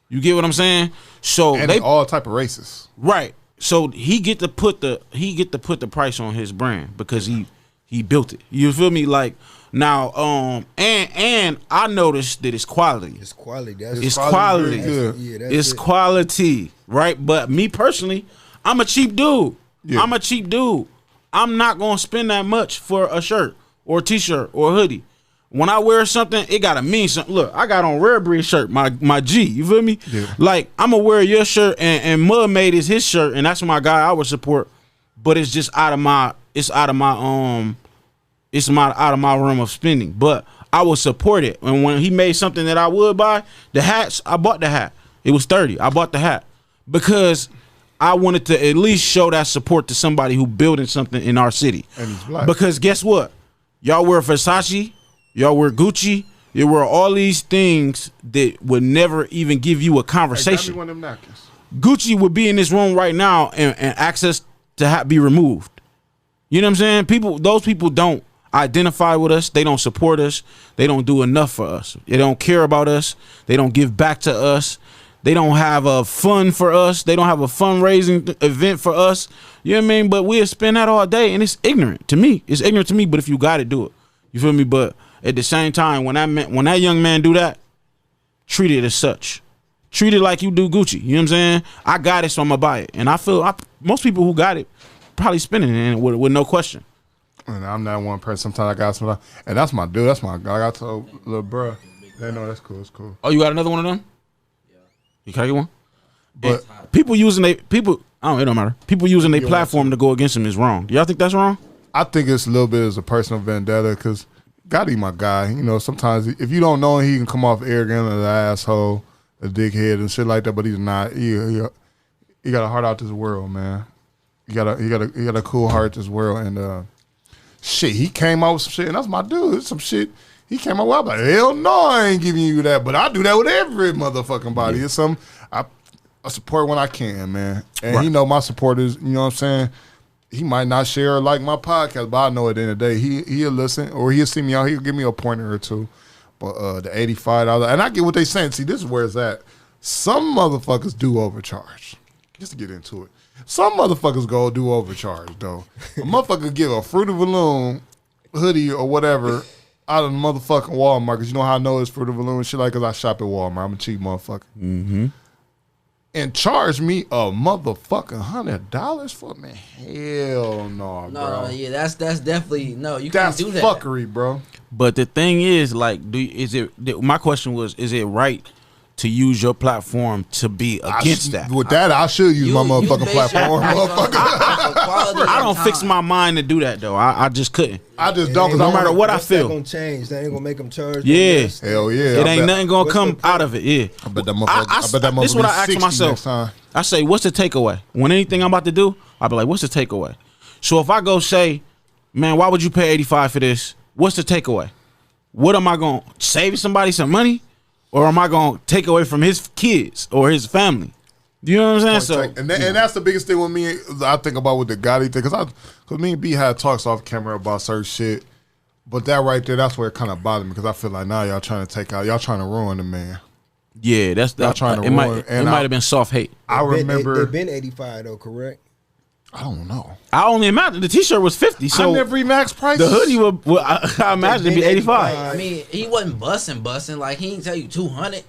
You get what I'm saying? So And they all type of races. right. So he get to put the price on his brand because he built it. You feel me? Like now, and I noticed that it's quality. It's quality. It's quality. Good. Yeah, that's It's it. quality, right? But me personally, I'm a cheap dude. Yeah. I'm a cheap dude. I'm not gonna spend that much for a shirt or a t-shirt or a hoodie. When I wear something, it gotta mean something. Look, I got on Rare Breed shirt, my G. You feel me? Yeah. Like I'm gonna wear your shirt, and Mud Made is his shirt, and that's my guy I would support. But it's just out of my realm of spending. But I would support it. And when he made something that I would buy, the hats, I bought the hat. It was $30. I bought the hat because I wanted to at least show that support to somebody who building something in our city. And he's black. Because guess what? Y'all wear Versace, y'all wear Gucci, you wear all these things that would never even give you a Hey, grab me conversation. one of them napkins. Gucci would be in this room right now and access to be removed. You know what I'm saying? Those people don't identify with us. They don't support us. They don't do enough for us. They don't care about us. They don't give back to us. They don't have a fund for us. They don't have a fundraising event for us. You know what I mean? But we'll spend that all day, and it's ignorant to me. It's ignorant to me, but if you got it, do it. You feel me? But at the same time, when that young man do that, treat it as such. Treat it like you do Gucci. You know what I'm saying? I got it, so I'm going to buy it. And I feel most people who got it probably spending it with no question. And I'm not one person. Sometimes I got some, and that's my dude. That's my guy. I told little bruh. They know that's cool. It's cool. Oh, you got another one of them? Yeah. Can I get one? But People using it don't matter. People using their platform to go against him is wrong. Do y'all think that's wrong? I think it's a little bit as a personal vendetta because Gotti my guy. You know, sometimes if you don't know him, he can come off arrogant, an asshole, a dickhead, and shit like that. But he's not. He got a heart out this world, man. He got a cool heart this world, and shit, he came out with some shit, and that's my dude. Some shit he came out with. I'm like, hell no, I ain't giving you that. But I do that with every motherfucking body. It's some I support when I can, man. And Right. you know my supporters. You know what I'm saying. He might not share or like my podcast, but I know at the end of the day, he'll listen or he'll see me out. He'll give me a pointer or two. But the $85, and I get what they saying. See, this is where it's at. Some motherfuckers do overcharge. Just to get into it. Some motherfuckers go do overcharge, though. A motherfucker give a Fruit of the Loom hoodie or whatever out of the motherfucking Walmart, because you know how I know it's Fruit of the Loom and shit, like, because I shop at Walmart. I'm a cheap motherfucker. Mm-hmm. And charge me a motherfucking $100 for me? Hell no, bro. No, yeah, that's definitely no. You That's can't do that. fuckery, bro. But the thing is, like, my question was, is it right to use your platform to be against that? With that, I should use my motherfucking base your platform, price on- motherfucker. on quality I and don't fix time. my mind to do that though. I just couldn't. I just It don't, ain't because no I matter want what I What's feel. that gonna change? That ain't gonna make them charge. Yeah. less. Hell yeah. It I ain't bet- nothing gonna what's come the out of it. Yeah. I bet that motherfucker. This is what I ask myself. Next time. I say, what's the takeaway? When anything I'm about to do, I'll be like, what's the takeaway? So if I go say, man, why would you pay $85 for this? What's the takeaway? What am I going to save somebody some money? Or am I going to take away from his kids or his family? You know what I'm saying? So, And that's the biggest thing with me. I think about with the Gotti thing, because me and B had talks off camera about certain shit. But that right there, that's where it kind of bothered me, because I feel like now y'all trying to y'all trying to ruin the man. yeah, that's Y'all trying to it. ruin- It might have been soft hate. I remember. They've been 85 though, correct? I don't know. I only imagine the T-shirt was 50, so I never max price. the hoodie would I imagine it'd be 85. I mean, he wasn't busting. Like he didn't tell you 200.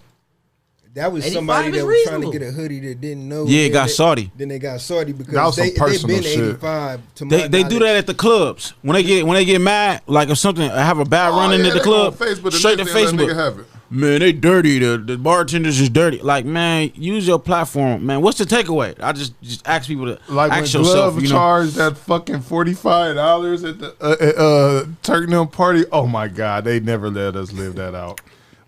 That was 85 somebody is that was trying to reasonable. get a hoodie that didn't know. Yeah, it that got they- salty. Then they got salty That was because some they've personal been shit. 85 to my They do knowledge. that at the clubs when they get mad, like if something have a bad run into the club, straight to Facebook. Have it. Man, they dirty. The bartenders is dirty. Like, man, use your platform, man. What's the takeaway? I just ask people to Like when ask yourself. Glove You know, charged that fucking $45 at the Turknam party. Oh my God, they never let us live that out.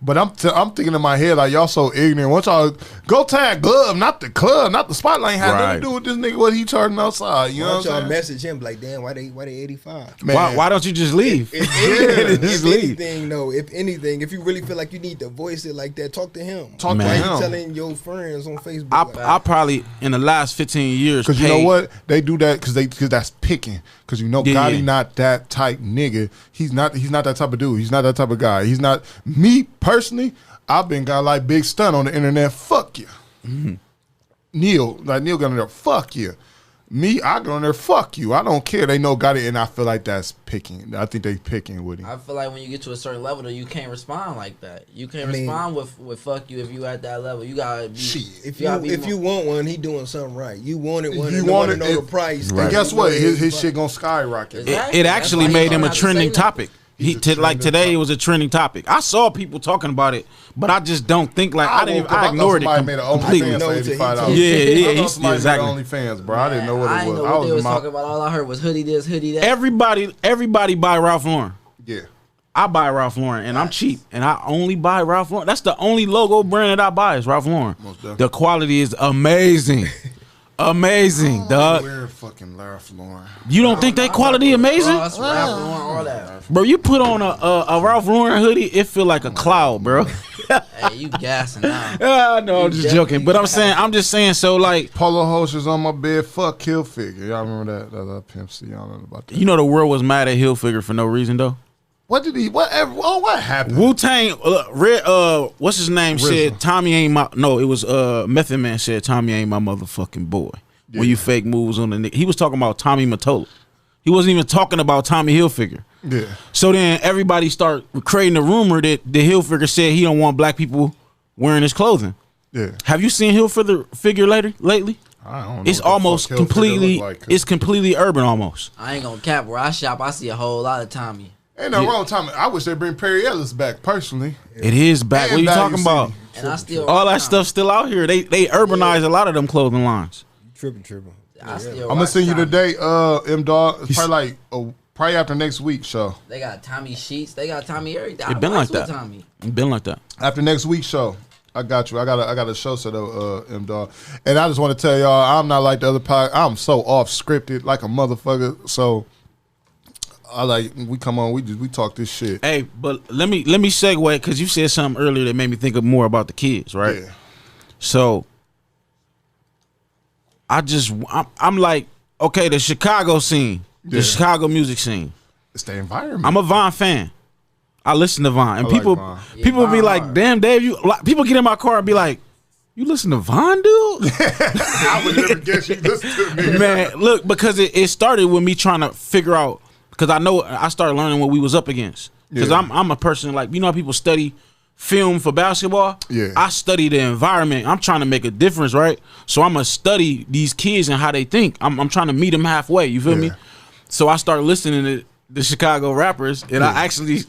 But I'm thinking in my head like y'all so ignorant. Once y'all go tag Glove, not the club, not the spotlight. Ain't had nothing to do with this nigga. What he charging outside? You know what I'm saying? Message him like, damn, why they 85? Man. Why don't you just leave? If anything, though, if you really feel like you need to voice it like that, talk to him. Talk to Why him. you telling your friends on Facebook? I probably in the last 15 years Because you know what they do that because that's picking. Because you know Gotti not that type nigga. He's not that type of dude. He's not that type of guy. He's not me personally. I've been got like Big Stun on the internet. Fuck you. Mm-hmm. Neil got on there. Fuck you. Me, I go on there. Fuck you. I don't care. They know Gotti, and I feel like that's picking. I think they picking with him. I feel like when you get to a certain level, though, you can't respond like that. You can't respond with "fuck you" if you at that level. You gotta be. Shit. If you want one, he doing something right. You wanted one. You and wanted know the price. And guess what? His shit gonna skyrocket. Exactly. it actually That's why made he him don't a have to trending say nothing. topic. Today it was a trending topic. I saw people talking about it, but I just don't think like I ignored it completely. Yeah, exactly. OnlyFans, bro. I didn't know what I it didn't was. know what they was talking about. All I heard was hoodie this, hoodie that. Everybody buy Ralph Lauren. Yeah. I buy Ralph Lauren, and I'm cheap, and I only buy Ralph Lauren. That's the only logo brand that I buy is Ralph Lauren. The quality is amazing. Amazing, dog. Wear fucking Ralph Lauren. You don't think that quality amazing? Ross, Ralph Lauren, all that. Bro, you put on a Ralph Lauren hoodie, it feel like a cloud, bro. Hey, you gassing now. No, I'm just joking. But I'm just saying, so like Polo Hosters on my bed. Fuck Kill Figure. Y'all remember that Pimp C? Y'all know about that. you know the world was mad at Hilfiger for no reason though. What did he? What happened? Wu Tang, what's his name? Said Tommy ain't my. No, it was Method Man said Tommy ain't my motherfucking boy. Yeah. When you fake moves on the nigga, he was talking about Tommy Mottola. He wasn't even talking about Tommy Hilfiger. Yeah. So then everybody start creating a rumor that the Hilfiger said he don't want black people wearing his clothing. Yeah. Have you seen Hilfiger lately? I don't know. It's almost completely. Like, it's completely urban almost. I ain't gonna cap. Where I shop, I see a whole lot of Tommy. Ain't no wrong time. I wish they bring Perry Ellis back personally. It is back. And what you Value talking about? City. And I still All that rock stuff still out here. They urbanize a lot of them clothing lines. Tripping. Tommy. I still I'm gonna rock send you Tommy. today, M Dog. It's probably after next week show. They got Tommy sheets. They got Tommy everything. It been like with that. Tommy. It been like that. After next week show. I got you. I got a show set up, M Dog. And I just want to tell y'all, I'm not like the other pod. I'm so off scripted like a motherfucker. So we come on, we talk this shit. Hey, but let me segue because you said something earlier that made me think of more about the kids, right? Yeah. So I'm like, okay, the Chicago scene, the Chicago music scene. It's the environment. I'm a Von fan. I listen to Von, and I like people Von. people be like, "Damn, Dave, people get in my car and be like, you listen to Von, dude?" I would never guess you listen to me. Man, look, because it started with me trying to figure out, because I know I started learning what we was up against. Because Yeah. I'm a person like, you know how people study film for basketball? Yeah. I study the environment. I'm trying to make a difference, right? So I'm going to study these kids and how they think. I'm trying to meet them halfway, you feel me? So I started listening to the Chicago rappers, and I actually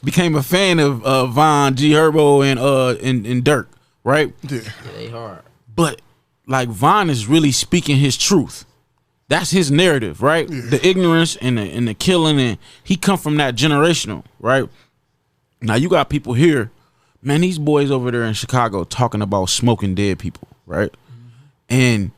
became a fan of Von, G Herbo, and Dirk, right? Yeah. Yeah, they hard. But like Von is really speaking his truth. That's his narrative, right? Yeah. The ignorance and the killing, and he come from that generational, right? Now you got people here, man. These boys over there in Chicago talking about smoking dead people, right? And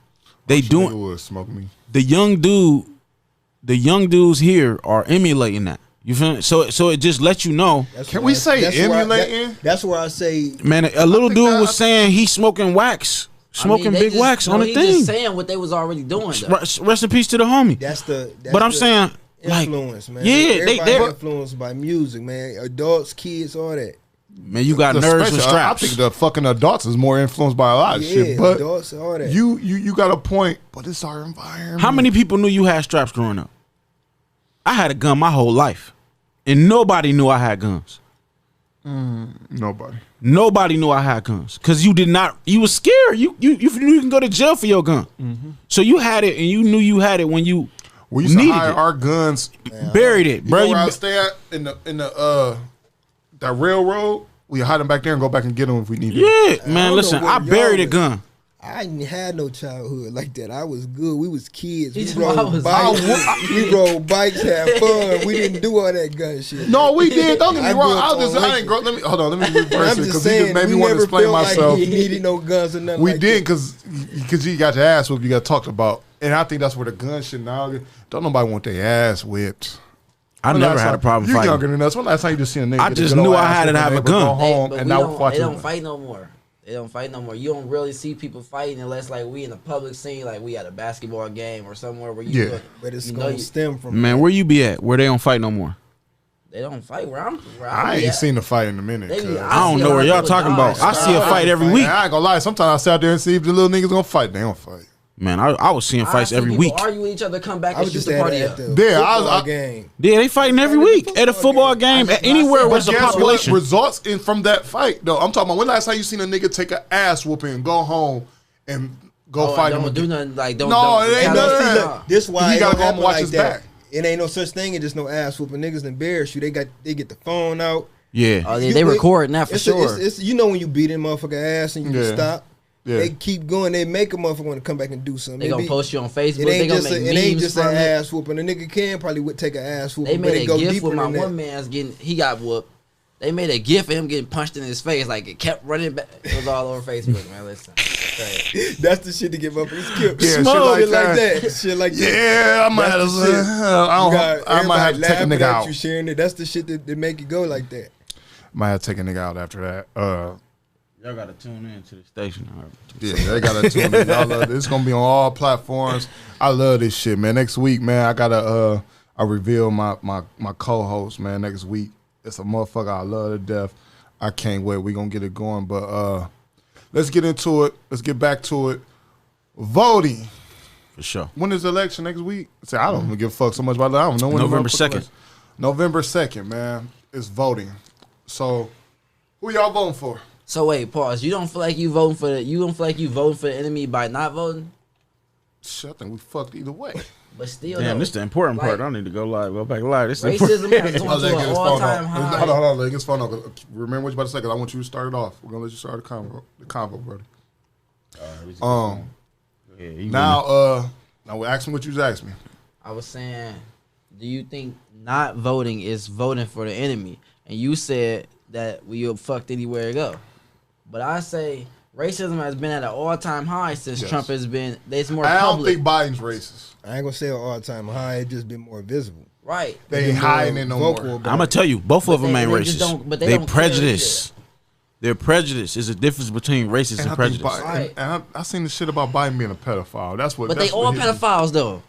they doing Would smoke me. the young dudes here are emulating that. You feel me? So it just lets you know, Can we say emulating? That's where I say man. A little think dude that- was saying he's smoking wax, smoking they big just- wax no, on the he thing. Just saying what they was already doing. Though. Rest in peace to the homie. that's But I'm the saying, like, influence, man. yeah, Everybody they're influenced by music, man. Adults, kids, all that. man, you got nerds Especially, with I straps. think the fucking adults is more influenced by a lot of Yeah, shit. But adults, all that. you got a point. But it's our environment. How many people knew you had straps growing up? I had a gun my whole life, and nobody knew I had guns. Nobody. Nobody knew I had guns because you did not. You was scared. You knew you can go to jail for your gun. So you had it, and you knew you had it when you We used to needed hide it. our guns. Buried it, You bro. know where I stay at in the that railroad. We hide them back there and go back and get them if we need them. Yeah, don't man. know Listen, where I buried a y'all gun. I didn't have no childhood like that. I was good. We was kids. He's- We I rode was- bikes. We rode bikes, had fun. We didn't do all that gun shit. No, we did. Don't get me I wrong. grew up I on didn't grow. Let me hold on. Let me reverse I'm it just because you saying, just made me we want to never explain felt myself. like we needed no guns or nothing. We like did that. because you got your ass whipped. You got talked about, and I think that's where the gun shit now. Don't nobody want their ass whipped. I When never last had a time- problem You fighting. younger than us. When last time you just seen a nigga? I get a just good knew old I ass had to whooping, have a neighbor go gun. home but and we not don't, fought they you. don't fight no more. They don't fight no more. You don't really see people fighting unless like we in the public scene, like we at a basketball game or somewhere where you. Yeah. Look, But it's you know gonna you- stem from Man, where you be at? Where they don't fight no more? They don't fight where I'm. I be ain't at. seen the fight in a minute. They be- cuz. I don't see know a where lot y'all of people talking about. die. I see a fight every week. I ain't gonna lie. Sometimes I sit out there and see if the little niggas gonna fight. They don't fight. Man, I was seeing fights see every people week. argue with each other, come back I and was shoot just the at, party at up. the Yeah, I was- football I- game. Yeah, they fighting every week at a football game, I just- anywhere I where said- there's a Guess population. what results in from that fight though? I'm talking about when last time you seen a nigga take an ass whooping and go home and go Oh, fight and him? don't do nothing like don't. No, don't, it ain't And none see, of look, that. this why He it gotta don't go home happen and watch like his that. back. It ain't no such thing as just no ass whooping. Niggas embarrass you. They get the phone out. Yeah. Oh, they recording that for It's sure. it's you know when you beat a motherfucker ass and you Yeah. just stop. Yeah. They keep going. They make a motherfucker want to come back and do something. They It gonna be- post you on Facebook. It They ain't gonna just make it ain't memes just an from it. ass whooping. A nigga can probably take an ass whooping. They but made go a gif deeper with my than that. one man's getting. He got whooped. They made a gif of him getting punched in his face. Like it kept running back. It was all over Facebook, man. Listen, Crazy. That's the shit to get motherfuckers killed. Yeah, shit Smoke, like shit like that. that. Shit like that. Yeah, I might have That's to. the shit. I might have to take a laughing nigga at out. you sharing it. That's the shit that make it go like that. Might have to take a nigga out after that. Y'all gotta tune in to the station. Yeah, they gotta tune in. Y'all love it. It's gonna be on all platforms. I love this shit, man. Next week, man, I gotta I reveal my co-host, man. Next week, it's a motherfucker I love to death. I can't wait. We gonna get it going, but let's get into it. Let's get back to it. Voting. For sure. When is the election next week? Say I don't even give a fuck so much about that. I don't know when the November motherfucker 2nd. election- November 2nd, man. It's voting. So, who y'all voting for? So wait, pause. You don't feel like you voting for the? You don't feel like you voting for the enemy by not voting? Shit, I think we fucked either way. But still, Damn, though, this is the important part. like, I need to go live. Go back live. This is the racism has gone to an all-time high. Hold on. Let his phone on. Remember what you about to say, 'cause I want you to start it off. We're gonna let you start the convo, brother. Now ask me what you just asked me. I was saying, do you think not voting is voting for the enemy? And you said that we have fucked anywhere to go. But I say racism has been at an all-time high since Yes. Trump has been. It's more I don't public, think Biden's racist. I ain't gonna say an all-time high. It just been more visible. right? They ain't Been more hiding it no vocal more. about I'm gonna it. tell you, both of But them they- ain't they just racist. don't- but they They don't care prejudice. Their prejudice is a difference between racist and I think prejudice. Biden, Right. and I seen the shit about Biden being a pedophile. That's what. But they that's all what hit me. pedophiles though.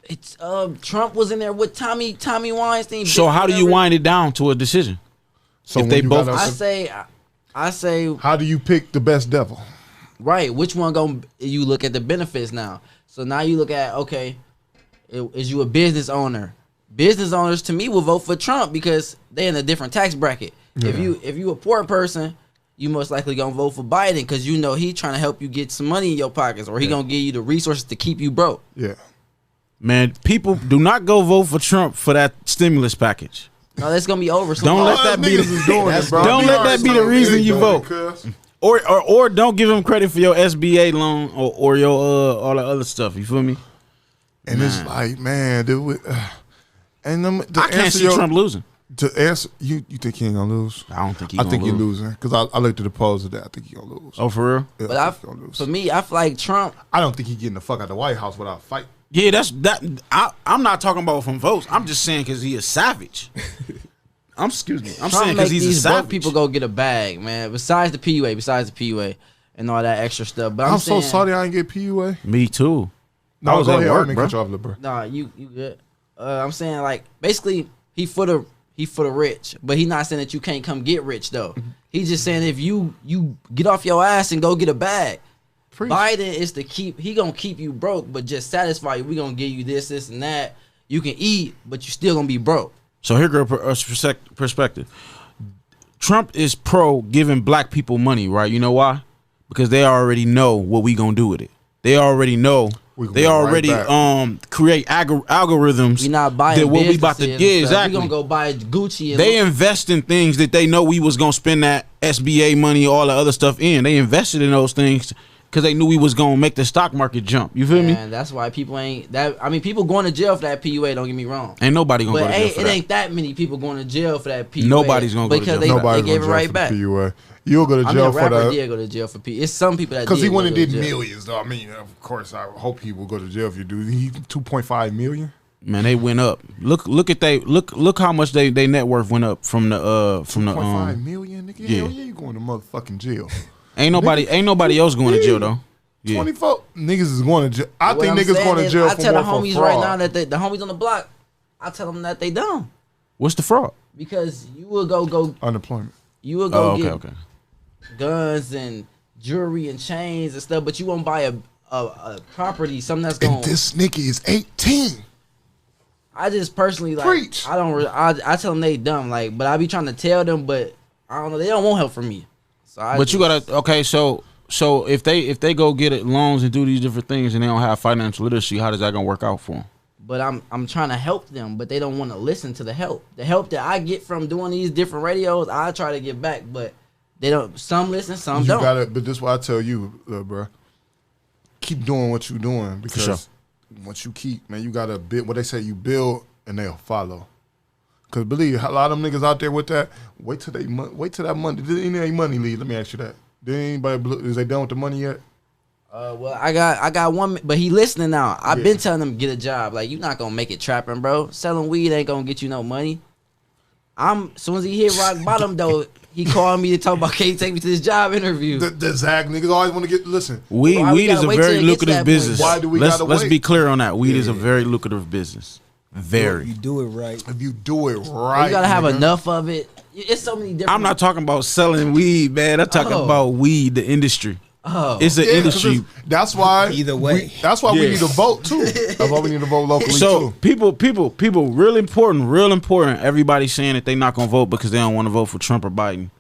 It's Trump was in there with Tommy Weinstein. So how do you wind it down to a decision? So if when they you both- gotta- I say how do you pick the best devil? right. Which one you look at the benefits now? So now you look at is you a business owner? Business owners to me will vote for Trump because they in a different tax bracket. If you a poor person, you most likely gonna vote for Biden because you know he trying to help you get some money in your pockets or he gonna give you the resources to keep you broke. Yeah. Man, people do not go vote for Trump for that stimulus package. No, that's gonna be over. Don't let that be niggas is doing it, bro. Don't let that be the reason you vote. Cuz. Or don't give him credit for your SBA loan or your all the other stuff. You feel me? And it's like, man, dude. And to I can't answer see your, Trump losing. To answer, you think he ain't gonna lose? I don't think I think he's losing because I looked at the polls of that. I think he gonna lose. Oh, for real? Yeah, But I think he gonna lose. for me, I feel like Trump. I don't think he getting the fuck out the White House without a fight. Yeah, that's that. I'm not talking about from votes. I'm just saying because he is savage. I'm saying Trump because make he's a these broke savage. people go get a bag, man. Besides the PUA, and all that extra stuff. But I'm so saying, sorry I ain't get PUA. Me too. No, I was go at ahead. work, Let me bro. cut you off, little bro. Nah, you good. I'm saying like basically he for the rich, but he not saying that you can't come get rich though. He's just saying if you get off your ass and go get a bag. Preach. Biden is he gonna keep you broke, but just satisfy you. We gonna give you this, and that. You can eat, but you still gonna be broke. So here go perspective. Trump is pro giving black people money, right? You know why? Because they already know what we gonna do with it. They already know We gonna They go right already back. create algorithms. We not buying that what we about to businesses yeah, and stuff. exactly. We gonna go buy Gucci and They invest in things that they know we was gonna spend that SBA money, all the other stuff in. They invested in those things because they knew we was gonna make the stock market jump. You feel me? and that's why people ain't that. I mean, people going to jail for that PUA. Don't get me wrong. Ain't nobody gonna But go to jail for it that. ain't that many people going to jail for that PUA. Nobody's gonna go to because jail for they Nobody's gave it gonna right jail back. for the PUA. You'll go to I mean, jail a for rapper that. did go to jail for PUA. It's some people that Because he did went and go to did jail. millions, though. I mean, of course, I hope he will go to jail if you do. He 2.5 million. Man, they went up. Look at look how much they net worth went up from the 2.5 million, nigga. yeah. Hell yeah, you going to motherfucking jail. ain't nobody else going to jail though. Yeah. 24 niggas is going to jail. I What think I'm niggas saying going to is, jail I for tell the more for homies fraud. right now that the homies on the block, I tell them that they dumb What's the fraud? because you will go Unemployment. you will go Oh, get okay. guns and jewelry and chains and stuff, but you won't buy a property, something that's going. And this nigga is 18. I just personally like. Preach. I don't. I tell them they dumb. Like, but I be trying to tell them, but I don't know. They don't want help from me. So But you gotta so if they go get it loans and do these different things and they don't have financial literacy, how does that gonna work out for them? But I'm trying to help them, but they don't want to listen to the help. The help that I get from doing these different radios, I try to get back, but they don't. Some listen, some You don't. gotta, but this is why I tell you, bro. Keep doing what you're doing because sure. once you keep, man, you gotta build. What they say, you build and they'll follow. Cause believe a lot of them niggas out there with that. Wait till that money. Did any money leave? Let me ask you that. Did anybody? Is they done with the money yet? Well, I got one, but he listening now. I've Yeah. been telling him get a job. Like, you not gonna make it trapping, bro. Selling weed ain't gonna get you no money. As soon as he hit rock bottom though, he called me to talk about, can you take me to this job interview? The Zach niggas always want to get. Listen, Weed Why we is gotta a wait till very it gets to lucrative that point? business. Why do we let's gotta let's wait? be clear on that. Weed is a Yeah. very lucrative business. Very. You do it right. if you do it right, You gotta have nigga. enough of it. It's so many different. I'm not talking about selling weed, man. I'm talking Oh. about weed, the industry. Oh, It's an Yeah, 'cause industry. it's- That's why. Either way. That's why we Yeah. need to vote too. That's why we need to vote locally So too. people, real important. Everybody's saying that they not gonna vote because they don't want to vote for Trump or Biden.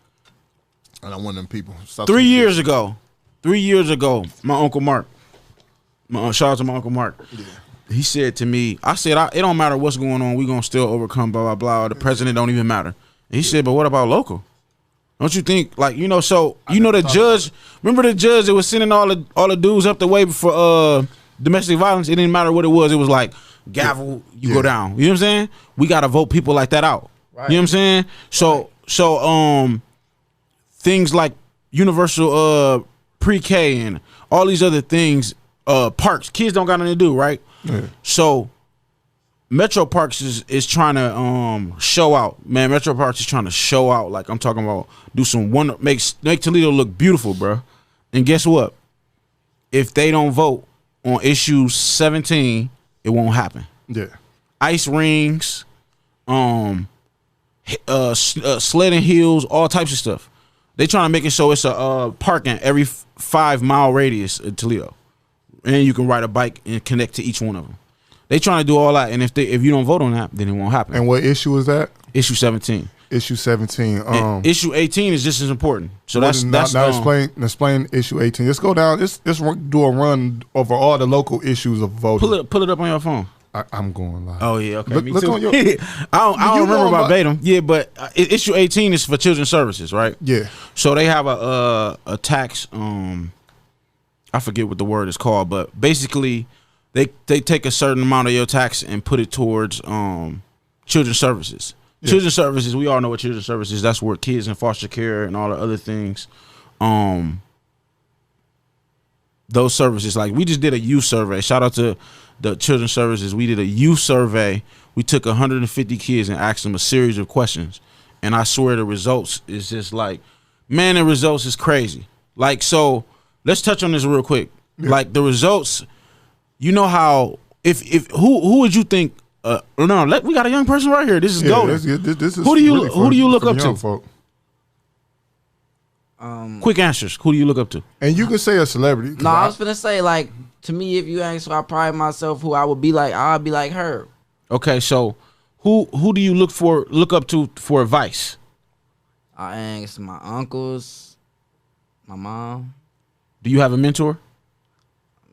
And I want them people. Stop 3 years ago, my Uncle Mark, shout out to my Uncle Mark. He said to me, I said, it don't matter what's going on, we gonna still overcome, blah, blah, blah. The president don't even matter. And he said, but what about local? Don't you think, like, you know, so, you know, the judge, remember the judge that was sending all the dudes up the way for domestic violence? It didn't matter what it was. It was like, gavel, you go down. You know what I'm saying? We got to vote people like that out. Right. You know what I'm saying? So things like universal pre-K and all these other things, parks, kids don't got nothing to do, right? Yeah. So Metro Parks is trying to show out, man. Metro Parks is trying to show out. Like, I'm talking about, do some make Toledo look beautiful, bro. And guess what? If they don't vote on issue 17, it won't happen. Yeah. Ice rings, sledding hills, all types of stuff. They trying to make it so it's a park in every 5 mile radius of Toledo, and you can ride a bike and connect to each one of them. They trying to do all that, and if you don't vote on that, then it won't happen. And what issue is that? Issue 17. Issue 17. And issue 18 is just as important. So Well, that's now explain issue 18. Let's go down. Let's do a run over all the local issues of voting. pull it up on your phone. I'm going live. Oh yeah, okay. Look- me look too. on your- I don't You remember going by- verbatim. Yeah, but issue 18 is for children's services, right? Yeah. So they have a tax. I forget what the word is called, but basically, they take a certain amount of your tax and put it towards children's services. Yeah. Children's services. We all know what children's services. That's where kids in foster care and all the other things. Those services, like we just did a youth survey. Shout out to the children's services. We did a youth survey. We took 150 kids and asked them a series of questions, and I swear the results is just like, man, the results is crazy. Like, so let's touch on this real quick. Yeah. Like the results, you know how if who would you think? We got a young person right here. This is golden. This is Who do you really look for up the to? young folk. Quick answers. Who do you look up to? And you can say a celebrity. 'cause No, I was finna say, like, to me, if you ask who I pride myself, who I would be like, I'd be like her. Okay, so who do you look up to for advice? I ask my uncles, my mom. Do you have a mentor?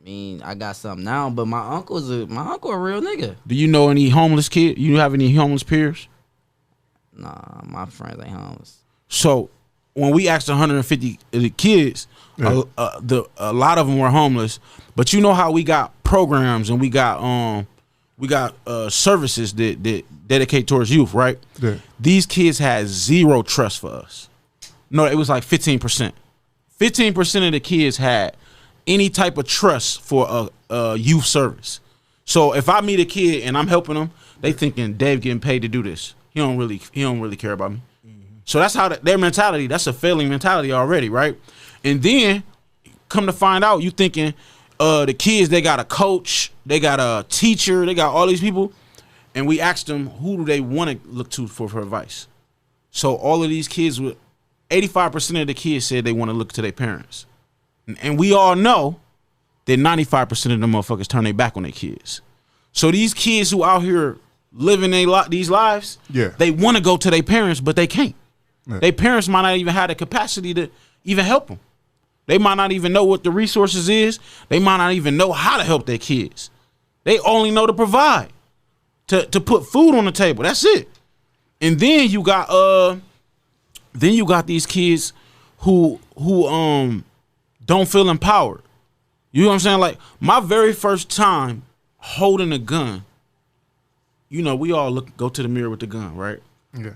mean, I got something now, but my uncle a real nigga. Do you know any homeless kid? You have any homeless peers? Nah, my friends ain't homeless. So when we asked 150 of the kids, Yeah. a lot of them were homeless. But you know how we got programs and we got services that dedicate towards youth, right? Yeah. These kids had zero trust for us. No, it was like 15%. 15% of the kids had any type of trust for a youth service. So if I meet a kid and I'm helping them, they thinking Dave getting paid to do this. He don't really care about me. So that's how their mentality. That's a failing mentality already, right? And then come to find out, you thinking the kids, they got a coach, they got a teacher, they got all these people, and we asked them who do they want to look to for advice. So all of these kids, 85% of the kids said they want to look to their parents, and we all know that 95% of the motherfuckers turn their back on their kids. So these kids who out here living these lives, Yeah. they want to go to their parents, but they can't. Yeah. Their parents might not even have the capacity to even help them. They might not even know what the resources is. They might not even know how to help their kids. They only know to provide, to put food on the table. That's it. And then you got these kids who don't feel empowered. You know what I'm saying? Like my very first time holding a gun, you know, we all go to the mirror with the gun, right? Yeah.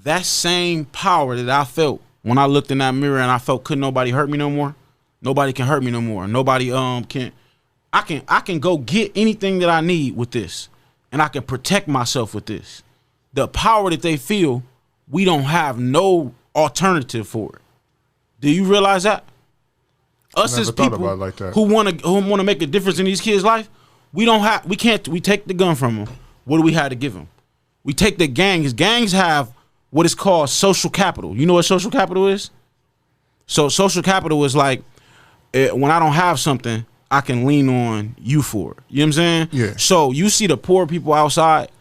That same power that I felt when I looked in that mirror and I felt couldn't nobody hurt me no more. Nobody can hurt me no more. Nobody can. I can go get anything that I need with this, and I can protect myself with this. The power that they feel, we don't have no alternative for it. Do you realize that? Us Never as thought people about it like that. who want to make a difference in these kids' life, we take the gun from them. What do we have to give them? We take the gangs. Gangs have what is called social capital. You know what social capital is? So social capital is like when I don't have something, I can lean on you for it. You know what I'm saying? Yeah. So you see the poor people outside,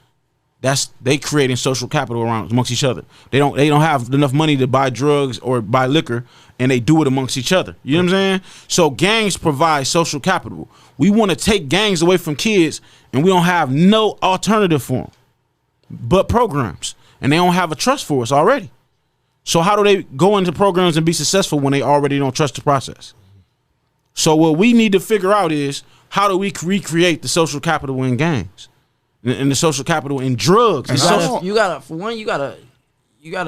they creating social capital around amongst each other. They don't have enough money to buy drugs or buy liquor, and they do it amongst each other. You know what I'm saying? So gangs provide social capital. We want to take gangs away from kids, and we don't have no alternative for them but programs, and they don't have a trust for us already. So how do they go into programs and be successful when they already don't trust the process? So what we need to figure out is how do we recreate the social capital in gangs and the social capital in drugs? And You gotta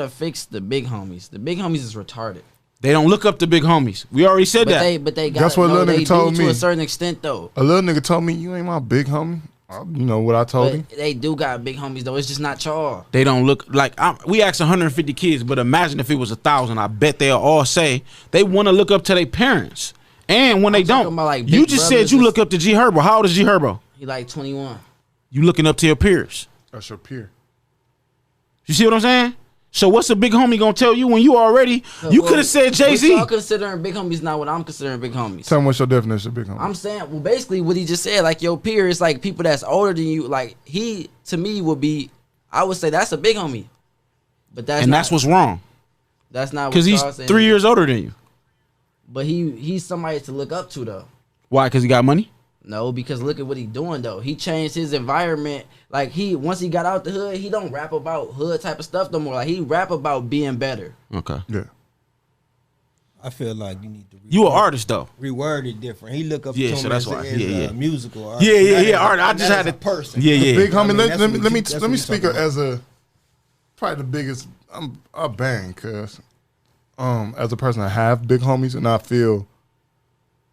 fix the big homies. The big homies is retarded. They don't look up to big homies. We already said that. But they got. That's what no, little they nigga told do me. to a certain extent though. A little nigga told me, you ain't my big homie. You know what I told him? But they do got big homies though. It's just not y'all. They don't look like we asked 150 kids, but imagine if it was 1,000. I bet they'll all say they want to look up to their parents. And when they talking don't, about, like, you big just said brothers you is- look up to G Herbo. How old is G Herbo? He like 21. You looking up to your peers. That's your peer. You see what I'm saying? So what's a big homie gonna tell you when you already? You could have said Jay What Z. y'all considering big homies not what I'm considering big homies. Tell me what's your definition of big homie. I'm saying, well, basically what he just said, like your peer is like people that's older than you. Like he to me would be, I would say that's a big homie, but That's what's wrong that's not because what he's y'all saying. 3 years older than you. But he's somebody to look up to though. Why? Because he got money. No, because look at what he doing though. He changed his environment. Like once he got out the hood, he don't rap about hood type of stuff no more. Like he rap about being better. Okay. Yeah. I feel like you need to You an artist though. reword it different. He look up Yeah, to so him that's as, why. as Yeah, a yeah. musical artist. Yeah, yeah, Not yeah. as a- Art. I not just as had a to. person. Yeah, yeah. Big homie, I mean, let, that's let me what let me you- that's let what me you speak talking as a probably the biggest. I'm a bang, cause as a person I have big homies, and I feel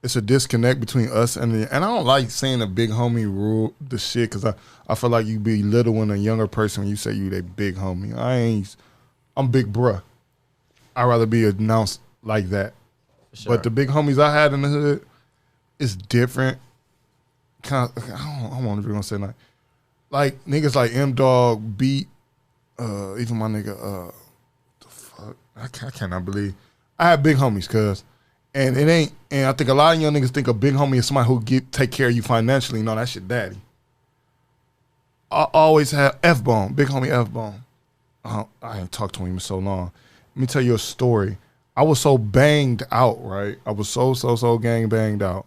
it's a disconnect between us and I don't like saying a big homie rule the shit, cause I feel like you belittle when a younger person when you say you they big homie. I'm big bruh. I'd rather be announced like that. Sure. But the big homies I had in the hood, it's different. Kind of, I don't want to be gonna say like niggas like M Dog, Beat, even my nigga, the fuck, I cannot believe I had big homies, cuz, and it ain't, and I think a lot of young niggas think a big homie is somebody who take care of you financially. No, that's your daddy. I always had F-Bone, big homie F-Bone. I ain't talked to him in so long. Let me tell you a story. I was so banged out, right? I was so gang banged out.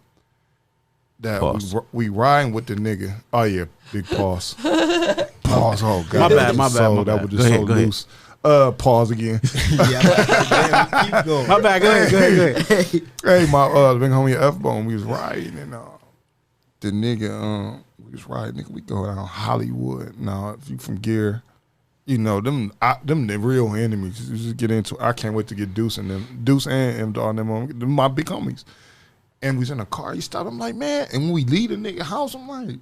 that Pause. we riding with the nigga. Oh yeah, big pause. Pause. Oh god, My bad. That was Go just ahead, so go ahead. loose. Pause again. Yeah, keep going. My bad. Go ahead. Hey, my big homie F-Bone, we was riding and the nigga we was riding. Nigga, we go down Hollywood. Now, if you from Gear, you know them the real enemies. You just get into. I can't wait to get Deuce and M Dog and them my big homies. And we was in a car. He stopped. I'm like, man. And when we leave the nigga house, I'm like,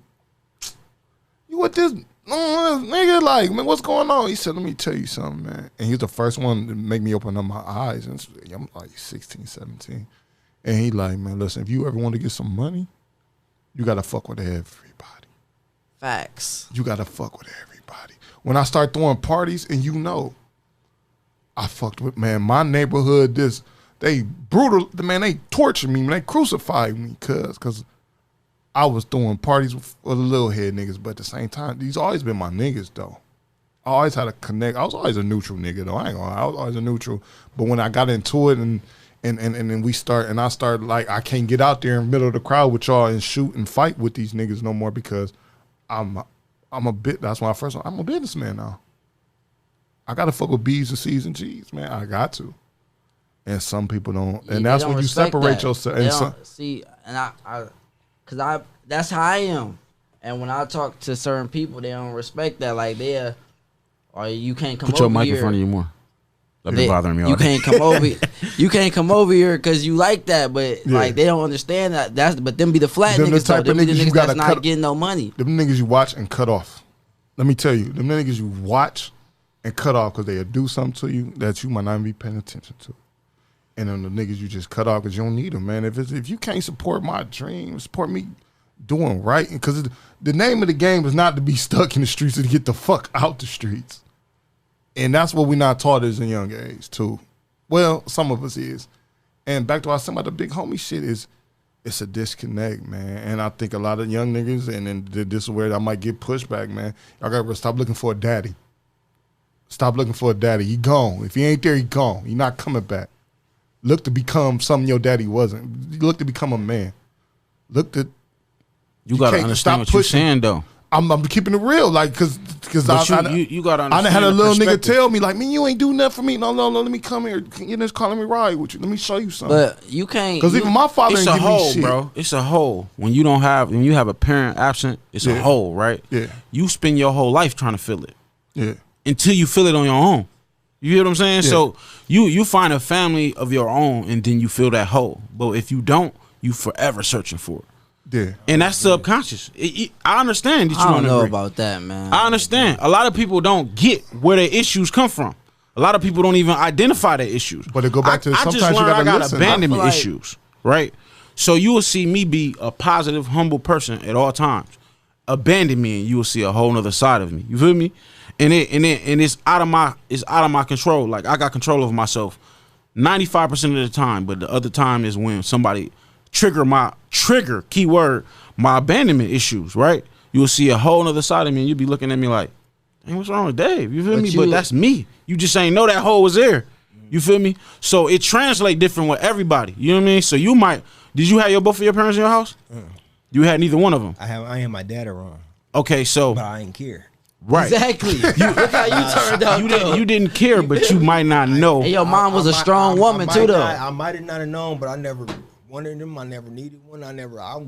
you what this nigga like? Man, what's going on? He said, let me tell you something, man. And he's the first one to make me open up my eyes. And I'm like 16, 17. And he like, man, listen, if you ever want to get some money, you gotta fuck with everybody. Facts. You gotta fuck with everybody. When I start throwing parties, and you know, I fucked with, man, my neighborhood, they brutal, man, they tortured me, man, they crucified me, cause I was throwing parties with the little head niggas, but at the same time, these always been my niggas though. I always had a connect. I was always a neutral nigga though. I ain't gonna lie, I was always a neutral. But when I got into it and then I started like, I can't get out there in the middle of the crowd with y'all and shoot and fight with these niggas no more because I'm a bit. That's when I'm a businessman now. I gotta fuck with B's and C's and G's, man. I got to. And some people don't, and that's when you separate yourself. Cause that's how I am. And when I talk to certain people, they don't respect that. Like or you can't come Put over your mic here. in front of you more. That be bothering me all You day. can't come over. You can't come over here because you like that, but like they don't understand that. But them be the flat Them the niggas. Though. type Them of be the niggas you niggas gotta that's not cut- getting no money. Them niggas you watch and cut off. Let me tell you, them niggas you watch and cut off because they'll do something to you that you might not be paying attention to. And then the niggas you just cut off because you don't need them, man. If you can't support my dream, support me doing right, because the name of the game is not to be stuck in the streets, to get the fuck out the streets. And that's what we're not taught as a young age too. Well, some of us is. And back to what I said about the big homie shit is, it's a disconnect, man. And I think a lot of young niggas, and then this is where I might get pushback, man. Y'all gotta stop looking for a daddy. Stop looking for a daddy. He gone. If he ain't there, he gone. He not coming back. Look to become something your daddy wasn't. Look to become a man. Look to. You gotta can't understand what stop you're pushing. saying though. I'm keeping it real, like, cause But you gotta understand. I done had a the little nigga perspective. tell me, like, man, you ain't do nothing for me. No, let me come here. You just calling me ride with you. Let me show you something. But you can't. Because even my father It's ain't a give me hole, shit. bro. It's a hole. When you have a parent absent, it's a hole, right? Yeah. You spend your whole life trying to fill it Yeah. until you fill it on your own. You hear what I'm saying? Yeah. So you find a family of your own, and then you fill that hole. But if you don't, you forever searching for it. Yeah. And that's subconscious. I understand that you I don't know agree. about that, man. I understand. A lot of people don't get where their issues come from. A lot of people don't even identify their issues. But to go back to I sometimes just you learned gotta I got listen. abandonment I feel like- issues, right? So you will see me be a positive, humble person at all times. Abandon me, and you will see a whole nother side of me. You feel me? And it's out of my control. Like, I got control of myself 95% of the time, but the other time is when somebody keyword, my abandonment issues, right? You will see a whole nother side of me, and you'll be looking at me like, hey, what's wrong with Dave? You feel me? But that's me. You just ain't know that hole was there. You feel me? So it translates different with everybody. You know what I mean? So did you have both of your parents in your house? You had neither one of them. I had my dad around, Okay, so but I didn't care. right. Exactly. Look how you turned out. You didn't care, but you might not know. And your mom was a strong woman too, though. I might have not have known, but I never wanted them. I never needed one. I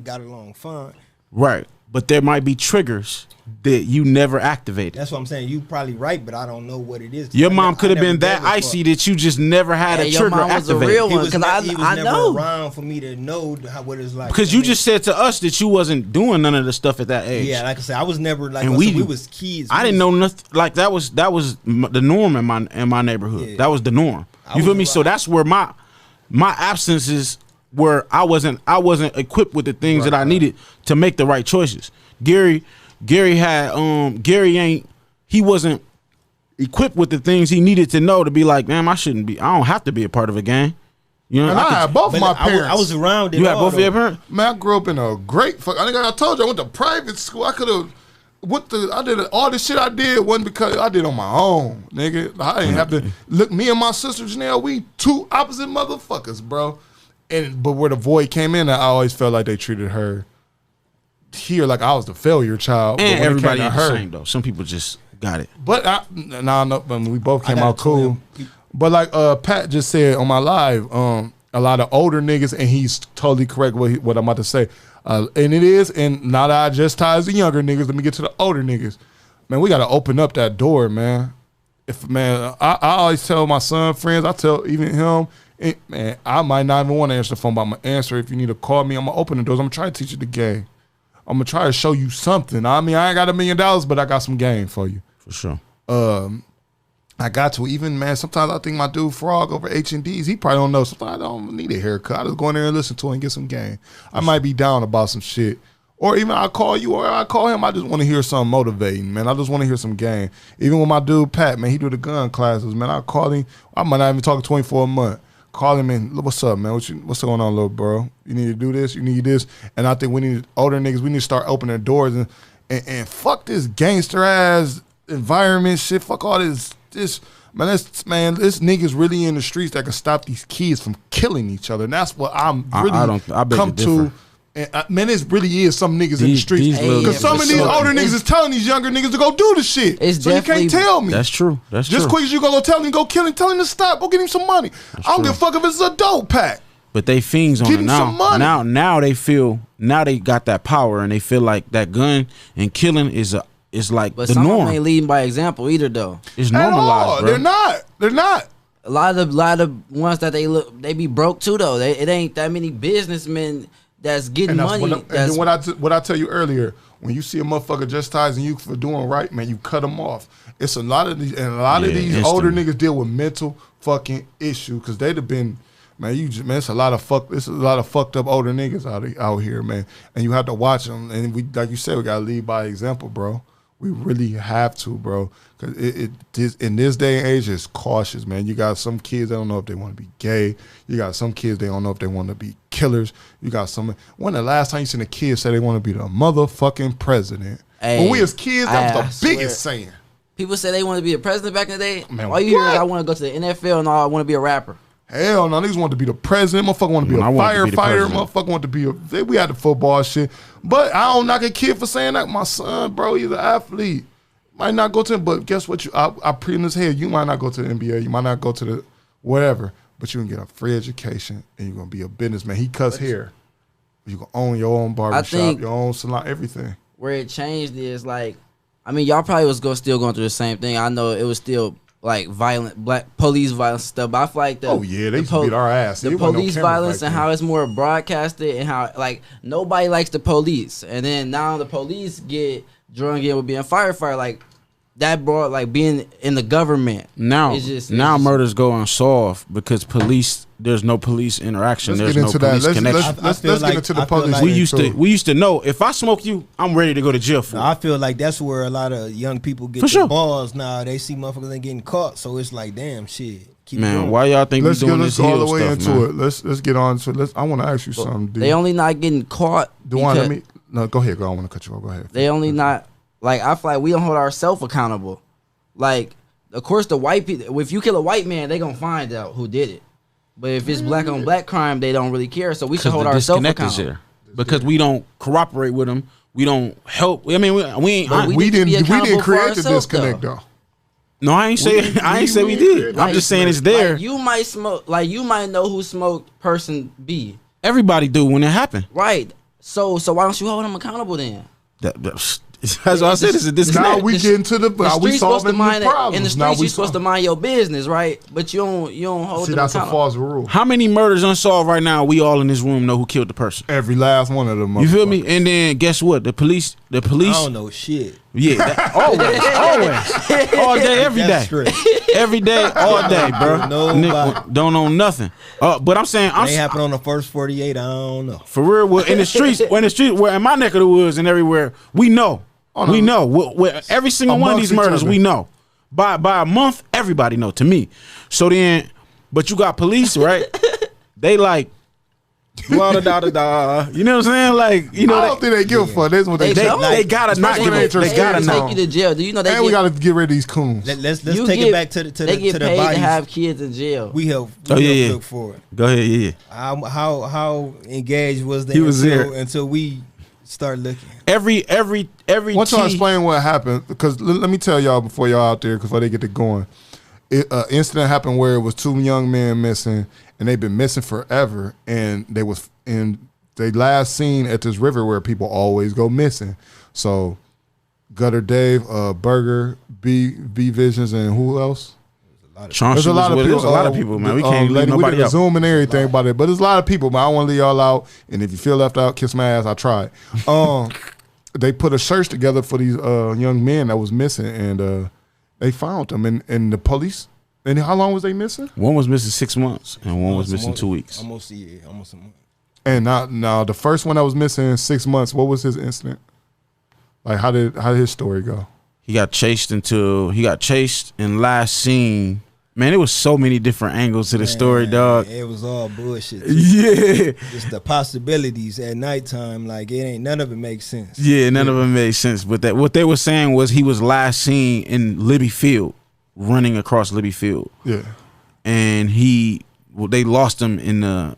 got along fine. Right. But there might be triggers that you never activated. That's what I'm saying. You probably right, but I don't know what it is. Your I mom never- could I have been never that gave a icy fuck. that you just never had a Your trigger mom was a activated. real He one, was, because he was I never know. around for me to know what it's like. Because you just said to us that you wasn't doing none of the stuff at that age. yeah, like I said, I was never like And we was kids. I didn't know nothing. Like that was the norm in my neighborhood. Yeah. That was the norm. I You feel was me? So around. that's where my absences where I wasn't equipped with the things that I needed to make the right choices. Gary wasn't equipped with the things he needed to know to be like, man, I don't have to be a part of a gang. You know, And I had both But my I parents. was around it. you had all, both of your though. parents? Man, I grew up in a great I think I told you I went to private school. I could have I did all the shit I did wasn't because I did on my own, nigga. I didn't have to look. Me and my sister Janelle, we two opposite motherfuckers, bro. But where the void came in, I always felt like they treated her hear like I was the failure child. And but when everybody it ain't came to the her, same though. Some people just got it. But we both came gotta out tell cool. him. But like Pat just said on my live, a lot of older niggas, and he's totally correct what I'm about to say. And it is, and now that I just ties the younger niggas, let me get to the older niggas. Man, we gotta open up that door, man. I always tell my son friends, I tell even him, man, I might not even want to answer the phone, but I'm gonna answer. If you need to call me, I'm gonna open the doors. I'm gonna try to teach you the game. I'm gonna try to show you something. I mean, I ain't got $1 million, but I got some game for you. For sure. I got to even, man, sometimes I think my dude Frog over H&D's, he probably don't know. Sometimes I don't need a haircut. I just go in there and listen to it and get some game. I might be down about some shit. Or even I call you or I call him. I just want to hear something motivating, man. I just want to hear some game. Even with my dude Pat, man, he do the gun classes, man. I call him. I might not even talk to him for a month. Call him and what's up, man? What's going on, little bro? You need to do this. You need this. And I think we need older niggas. We need to start opening doors and fuck this gangster ass environment shit. Fuck all this this niggas really in the streets that can stop these kids from killing each other. And that's what I'm really I beg come to differ. to. And, man, it really is some niggas in the streets. Because some of these older niggas is telling these younger niggas to go do the shit. So you can't tell me. That's true. Just quick as you go tell him, go kill him, tell him to stop, go get him some money. I don't give a fuck if it's a dope pack. But they fiends on Give it him now. some money. Now they feel, now they got that power and they feel like that gun and killing is like But the some of them norm. ain't leading by example either, though. It's At normalized, all. bro. They're not. A lot of ones that they be broke too, though. It ain't that many businessmen that's getting And that's money. and then what I tell you earlier, when you see a motherfucker chastising you for doing right, man, you cut them off. It's a lot of these, and a lot of these older instantly. niggas deal with mental fucking issue because they'd have been, man. It's a lot of fucked up older niggas out here, man. And you have to watch them. And we, like you said, we gotta lead by example, bro. We really have to, bro. Cause in this day and age, it's cautious, man. You got some kids that don't know if they want to be gay. You got some kids they don't know if they want to be killers. You got some. When the last time you seen a kid say they want to be the motherfucking president? Hey, when we as kids, that was the I biggest swear. saying. People say they want to be a president back in the day. Man, All you hear is what? I want to go to the NFL and I want to be a rapper. Hell no, niggas want to be the president. Motherfucker want to be a I wanted to be the firefighter. president. Motherfucker want to be we had the football shit. But I don't knock a kid for saying that. My son, bro, he's an athlete. Might not go to him, but guess what? I pre in his head. You might not go to the NBA. You might not go to the whatever, but you can get a free education and you're gonna be a businessman. He cuts hair. You can own your own barbershop, your own salon, everything. Where it changed is like, I mean, y'all probably was still going through the same thing. I know it was still like violent, black police violence stuff, but I feel like They used to beat our ass. The It wasn't no police cameras violence back and then. how it's more broadcasted and how like nobody likes the police, and then now the police get drunk in with being firefighter, like that brought like being in the government. Now murders go unsolved because there's no police interaction. Let's There's get no into that. police connection. Let's get into the police. We used to know if I smoke you, I'm ready to go to jail for it. I feel like that's where a lot of young people get For their sure. balls now. They see motherfuckers ain't getting caught, so it's like, damn, shit. Keep Man, going. why y'all think we Let's doing go this hill all the way stuff, into man? it. Let's get on to it. I want to ask you something, dude. They only not getting caught. Dewan, because no, go ahead. I don't want to cut you off. Go ahead. They only not like I feel like we don't hold ourselves accountable. Like, of course, the white people. If you kill a white man, they gonna find out who did it. But if it's black on black crime, they don't really care. So we should hold the ourselves disconnect is accountable. there because we don't cooperate with them. We don't help. I mean, we ain't. But We need to be didn't accountable for create the ourselves, disconnect though. though. No, I ain't say. I ain't say we did. I'm just saying it's there. Like, you might smoke. Like you might know who smoked person B. Everybody do when it happened. Right. So why don't you hold them accountable then? That's what I said. It's a disconnect. Now we get into the The now we streets supposed to solving mind the problems. in the Now streets. we You're supposed to mind your business, right? But you don't hold See, them that's a accountable. false rule. How many murders unsolved right now? We all in this room know who killed the person. Every last one of them. You feel me? motherfuckers. And then guess what? The police. I don't know shit. Yeah, always, all day, every That's day, straight. every day, all day, bro. Nobody. Nigga, don't know nothing. But I'm saying, They happen on the first 48. I don't know. for real. Well, in the streets, where in my neck of the woods and everywhere, we know. We know. Every single one of Amongst these murders, each other. we know. By a month, everybody know. To me, so then, but you got police, right? They like, blah da da da da. You know what I'm saying? Like, you know, I don't think they give a fuck. That's what they They do. don't. they gotta not Especially give when a. they They gotta take not. Take you to jail. Do you know they And we get, got to get rid of these coons. Let's you take get- it back to the they get to the paid bodies. to have kids in jail. We help. Oh, yeah, yeah. Look for it. Go ahead, yeah. How engaged was they He was until, there. until we Start looking. Every Once y'all T- explain what happened, because let me tell y'all before y'all out there, before they get it going. Incident happened where it was 2 young men missing, and they've been missing forever, and they last seen at this river where people always go missing. So Gutter Dave, Burger, B Visions, and who else? Chauncey There's a lot of was with it. people. There's a lot of people, man. We can't leave we nobody did a out. Zoom and everything about it, but there's a lot of people. But I want to leave y'all out. And if you feel left out, kiss my ass. I tried. They put a search together for these young men that was missing, and they found them. And the police. And how long was they missing? One was missing 6 months, and one was missing 2 weeks. Almost a year, almost a month. And now the first one that was missing 6 months. What was his incident? Like how did his story go? He got chased and last seen. Man, it was so many different angles to the story, dog. It was all bullshit. Yeah. Just the possibilities at nighttime, like it ain't none of it makes sense. Yeah, none of it made sense. But what they were saying was he was last seen in Libby Field, running across Libby Field. Yeah. And they lost him in the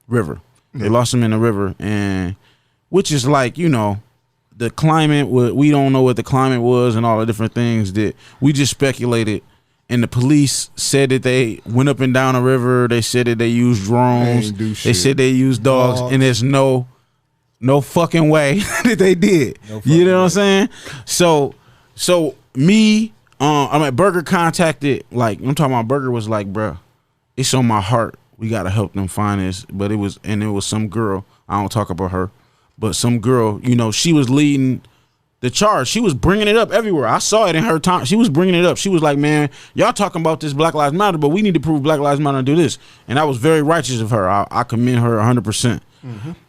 river. They lost him in the river, and which is like, you know, the climate. We don't know what the climate was and all the different things that we just speculated. And the police said that they went up and down the river. They said that they used drones. They said they used dogs, and there's no fucking way that they did. You know what I'm saying? So me, Burger contacted, like, I'm talking about Burger was like, bruh, it's on my heart. We gotta help them find this. But it was some girl. I don't talk about her, but some girl. You know, she was leading the charge. She was bringing it up everywhere. I saw it in her time. She was bringing it up. She was like, man, y'all talking about this Black Lives Matter, but we need to prove Black Lives Matter and do this. And I was very righteous of her. I commend her 100%.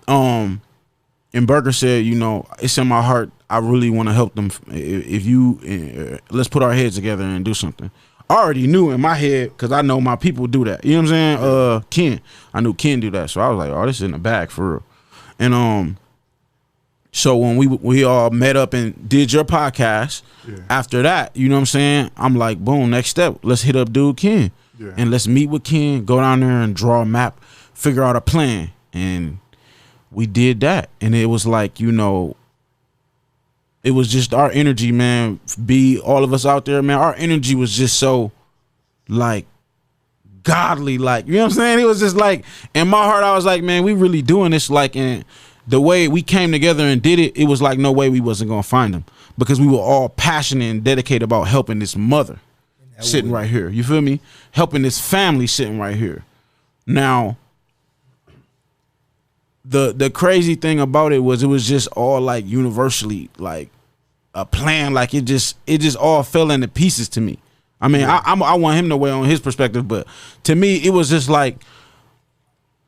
And Burger said, you know, it's in my heart. I really want to help them. If you, let's put our heads together and do something. I already knew in my head, because I know my people do that. You know what I'm saying? Ken. I knew Ken do that. So I was like, oh, this is in the bag for real. And so when we all met up and did your podcast, after that, you know what I'm saying? I'm like, boom, next step. Let's hit up dude Ken. Yeah. And let's meet with Ken, go down there and draw a map, figure out a plan. And we did that. And it was like, you know, it was just our energy, man. All of us out there, man, our energy was just so, like, godly, like, you know what I'm saying? It was just like, in my heart, I was like, man, we really doing this, like, and the way we came together and did it, it was like no way we wasn't gonna find them, because we were all passionate and dedicated about helping this mother sitting right here. You feel me? Helping this family sitting right here. Now, the crazy thing about it was just all like universally like a plan. Like it just all fell into pieces to me. I mean, I want him to weigh on his perspective, but to me, it was just like,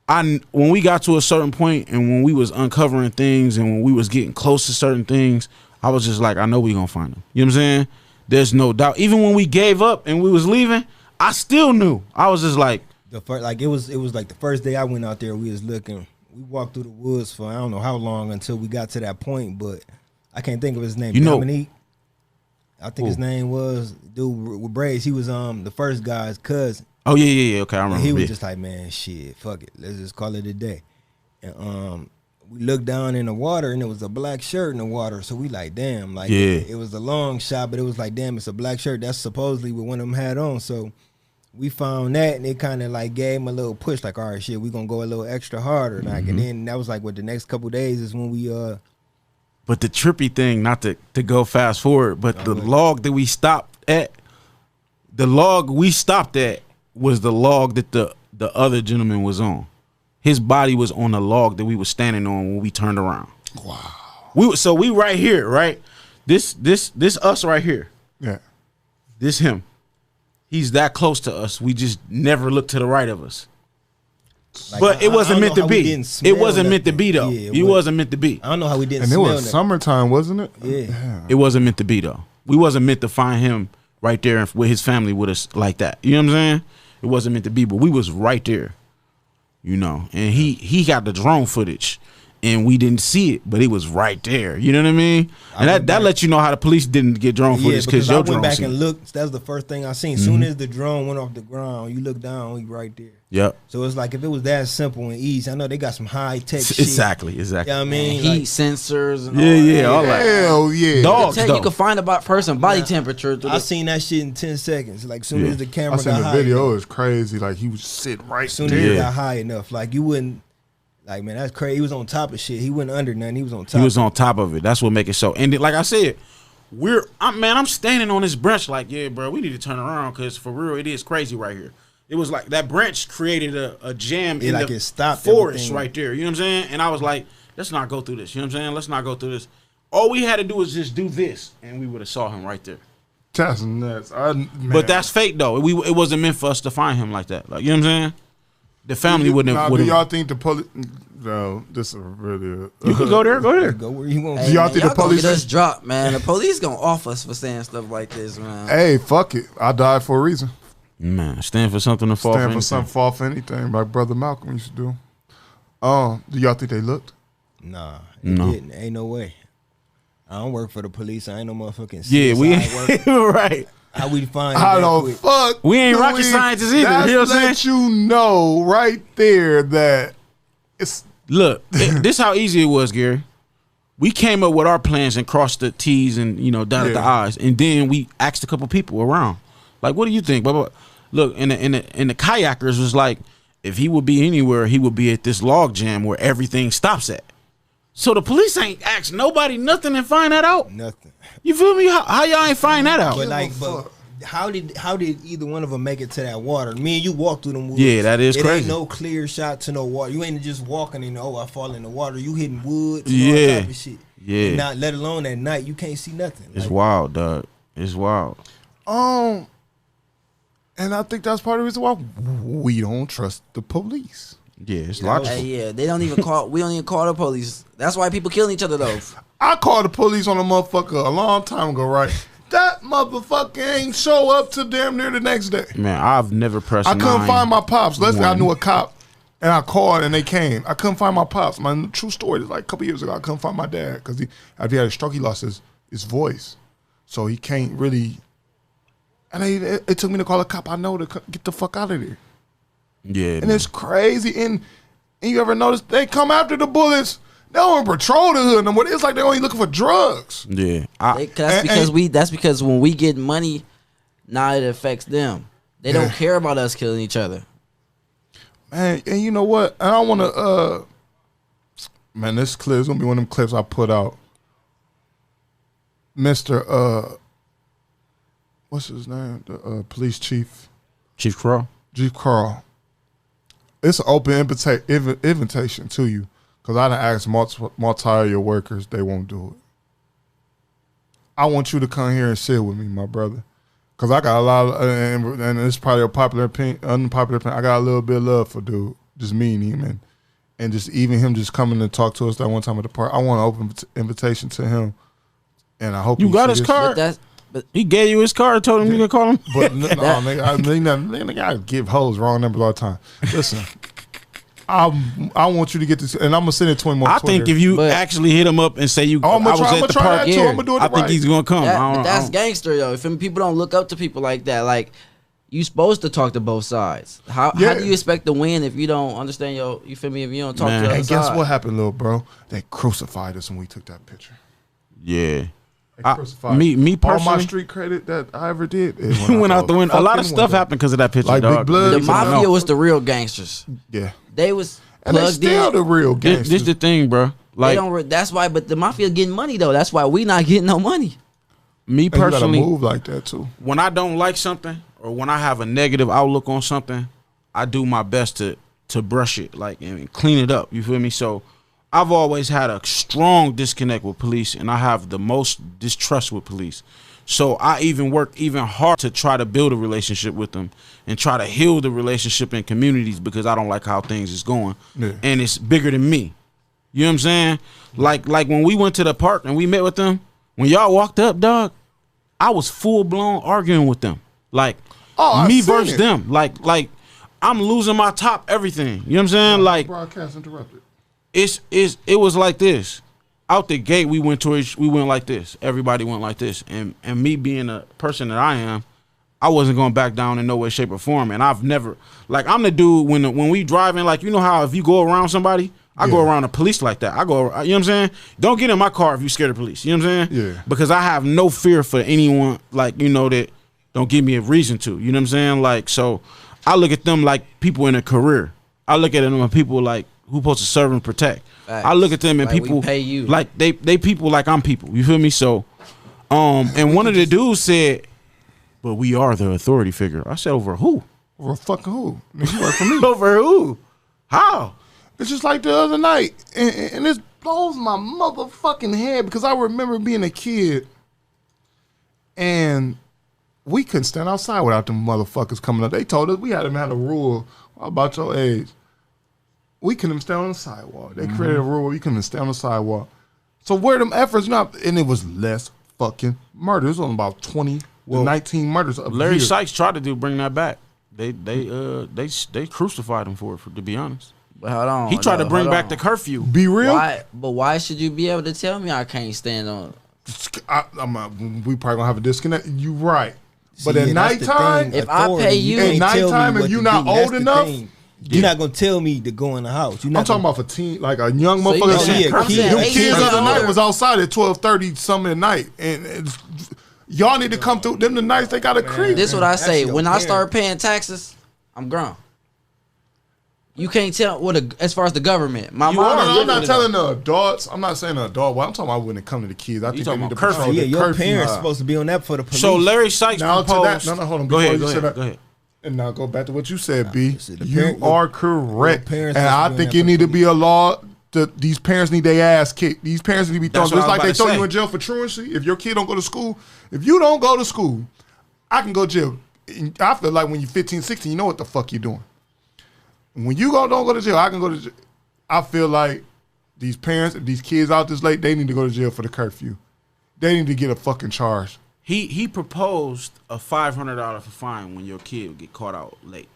when we got to a certain point and when we was uncovering things and when we was getting close to certain things, I was just like, I know we gonna find them. You know what I'm saying? There's no doubt. Even when we gave up and we was leaving, I still knew. I was just like, it was like the first day I went out there, we was looking. We walked through the woods for I don't know how long until we got to that point, but I can't think of his name. Dominique. I think his name was dude with braids. He was the first guy's cousin. Oh yeah. Okay, I remember. And he was just like, man, shit, fuck it, let's just call it a day. And we looked down in the water and it was a black shirt in the water. So we like, damn, like it was a long shot, but it was like, damn, it's a black shirt. That's supposedly what one of them had on. So we found that and it kind of like gave him a little push, like, all right, shit, we gonna go a little extra harder. Like, and then that was like what the next couple days is when we But the trippy thing, not to go fast forward, but the log that we stopped at, was the log that the other gentleman was on. His body was on the log that we were standing on when we turned around. Wow. We right here, right? This us right here. Yeah. This him. He's that close to us. We just never looked to the right of us. Like, but it wasn't meant to be. It wasn't meant to be though. It wasn't meant to be. I don't know how we didn't. And it was summertime, wasn't it? Yeah. It wasn't meant to be though. We wasn't meant to find him right there with his family with us like that. You know what I'm saying? It wasn't meant to be, but we was right there. You know, and he got the drone footage, and we didn't see it, but it was right there. You know what I mean? And that lets you know how the police didn't get drone footage because your drone. I went back and looked. That was the first thing I seen. Soon as the drone went off the ground, you look down, we right there. Yep. So it's like if it was that simple and easy, I know they got some high tech shit. Exactly. You know what I mean? Heat Like, sensors and All that. Hell yeah. Dogs, you though. can find about person body temperature. I seen that shit in 10 seconds. Like soon as the I camera seen got the high video. enough, It was crazy. Like he was sitting right soon as there. it got high enough, like you wouldn't. Like, man, that's crazy. He was on top of shit. He wasn't under nothing. He was on top. He was on top of it. That's what make it so. And like I said, I'm standing on this branch like, yeah, bro, we need to turn around because for real, it is crazy right here. It was like that branch created a jam in like the it stopped forest everything. right there. You know what I'm saying? And I was like, let's not go through this. You know what I'm saying? Let's not go through this. All we had to do was just do this, and we would have saw him right there. That's nuts. But that's fake though. It wasn't meant for us to find him like that. Like, you know what I'm saying? The family wouldn't have. Do y'all think the police? No, this is really. You can go there. Go there. Go where you want. Do y'all think the police? Get us dropped, man. The police gonna off us for saying stuff like this, man. Hey, fuck it. I died for a reason. Man, stand for something to fall Stand for. for something, fall for anything. Like Brother Malcolm used to do. Do y'all think they looked? Nah, it No. didn't. Ain't no way. I don't work for the police. I ain't no motherfucking. Yeah, we CSI worker. right. How we find it How that the quick? fuck? We ain't do rocket scientists either, That you know what I'm let you know right there that it's. Look, this how easy it was, Gary. We came up with our plans and crossed the T's and dotted the Yeah. I's, and then we asked a couple people around, like, "What do you think?" Blah, blah, blah. Look, and the kayakers was like, if he would be anywhere, he would be at this log jam where everything stops at. So the police ain't asked nobody nothing and find that out. Nothing. You feel me? How y'all ain't find that out? But like, how did either one of them make it to that water? Me and you walked through them woods. Yeah, that is it crazy. Ain't no clear shot to no water. You ain't just walking and I fall in the water. You hitting woods. Yeah. And all type of shit. Yeah. And not let alone at night, you can't see nothing. It's Like, wild, dog. It's wild. And I think that's part of the reason why we don't trust the police. Yeah, it's Yeah, logical. Hey, yeah, they don't even call. We don't even call the police. That's why people killing each other though. I called the police on a motherfucker a long time ago, right? That motherfucker ain't show up till damn near the next day. Man, I've never pressed. I couldn't find my pops. Leslie, I one. knew a cop, and I called and they came. I couldn't find my pops. My true story is like a couple years ago. I couldn't find my dad because after he had a stroke, he lost his voice, so he can't really. And it took me to call a cop I know to get the fuck out of there. Yeah, And it's crazy. And you ever notice they come after the bullets? They don't patrol the hood no more. It's like they're only looking for drugs. yeah. That's because when we get money, now it affects them. They don't care about us killing each other. Man, and you know what? And I want to, man, this clip is going to be one of them clips I put out. Mr. What's his name? The police chief. Chief Crow. Chief Carl. It's an open invitation to you because I done asked multi of your workers. They won't do it. I want you to come here and sit with me, my brother. Because I got a lot of, and it's probably a popular opinion, unpopular opinion. I got a little bit of love for dude. Just me and him. And just even him just coming to talk to us that one time at the park. I want an open invitation to him. And I hope You he got sees his this. card? He gave you his card, told him you could call him. But no, nigga, I give hoes wrong numbers all the time. Listen, I want you to get this, and I'm gonna send it to him on I Twitter. think if you actually hit him up and say I was at the park, I think he's gonna come. That's gangster though. If people don't look up to people like that, like you supposed to talk to both sides. How do you expect to win if you don't understand you feel me? If you don't talk to the other And guess side? what happened, little bro? They crucified us when we took that picture. Yeah. They crucified Me personally, all my street credit that I ever did went out the window. A lot of stuff happened because of that picture. Like dog. Big Blood. The mafia was the real gangsters. Yeah, They was and they plugged still in. the real gangsters. This the thing, bro. They Like don't. That's why. But the mafia getting money though. That's why we not getting no money. me And you gotta personally, move like that too. when I don't like something or when I have a negative outlook on something, I do my best to brush it, like, and clean it up. You feel me? So I've always had a strong disconnect with police, and I have the most distrust with police. So I even work even hard to try to build a relationship with them and try to heal the relationship in communities because I don't like how things is going. Yeah. And it's bigger than me. You know what I'm saying? Like when we went to the park and we met with them, when y'all walked up, dog, I was full blown arguing with them. Like I me seen versus it. them. Like I'm losing my top everything. You know what I'm saying? Like Broadcast interrupted. it was like this. Out the gate, we went like this. Everybody went like this. And me being a person that I am, I wasn't going back down in no way, shape, or form. And I've never, like, I'm the dude when we driving, like, you know how if you go around somebody, I go around the police like that. I go, you know what I'm saying? Don't get in my car if you scared of police. You know what I'm saying? Yeah. Because I have no fear for anyone, like, you know, that don't give me a reason to. You know what I'm saying? Like, so I look at them like people in a career. I look at them as people like who supposed to serve and protect. Facts. I look at them and Like, people we pay you. like they people like I'm people. You feel me? So, and one of the dudes said, "But we are the authority figure." I said, "Over who? Over fucking who? Nigga, you work for me. Over who? How?" It's just like the other night, and it blows my motherfucking head because I remember being a kid, and we couldn't stand outside without them motherfuckers coming up. They told us we had a rule about your age. We couldn't stand on the sidewalk. They created a rule where we couldn't stand on the sidewalk. So where them efforts not? And it was less fucking murder. It was on about 20 to 19 murders. Larry Sykes tried to bring that back. They crucified him for it. To be honest, But hold on. he tried to bring hold back on. the curfew. Be real. Why should you be able to tell me I can't stand on? We probably gonna have a disconnect. You right. But See, at and that's the nighttime, thing, If I authority, pay you- can't At tell me nighttime what and you to not do. That's old the enough, thing. You're not gonna tell me to go in the house. You're not I'm talking gonna, about for teen, like a young So you motherfucker. saying- Them I'm saying them 18 kids years the other night older. was outside at 12:30 something at night, and y'all need to come through. Them the nights they got a creep. This what I say. That's When your I parent. start paying taxes, I'm grown. You can't tell as far as the government. My mom. I'm not telling the adults. I'm not saying the adult. Well, I'm talking about when it comes to the kids. I think they talking need to about curfew. control yeah, the your curfew. parents supposed to be on that for the police. So Larry Sykes Now to that, proposed. no, hold on. Go Before ahead. you Go say ahead. that, Go ahead. And now go back to what you said, B. see, the You parent- are correct. your parents And supposed I to be think on it that need to for be a law that these parents need their ass kicked. These parents need to be thrown. That's what Just I like was they about to throw you say. in jail for truancy. If your kid don't go to school, if you don't go to school, I can go to jail. I feel like when you're 15, 16, you know what the fuck you're doing. When you don't go to jail, I can go to jail. I feel like these parents, if these kids out this late, they need to go to jail for the curfew. They need to get a fucking charge. He proposed a $500 fine when your kid would get caught out late.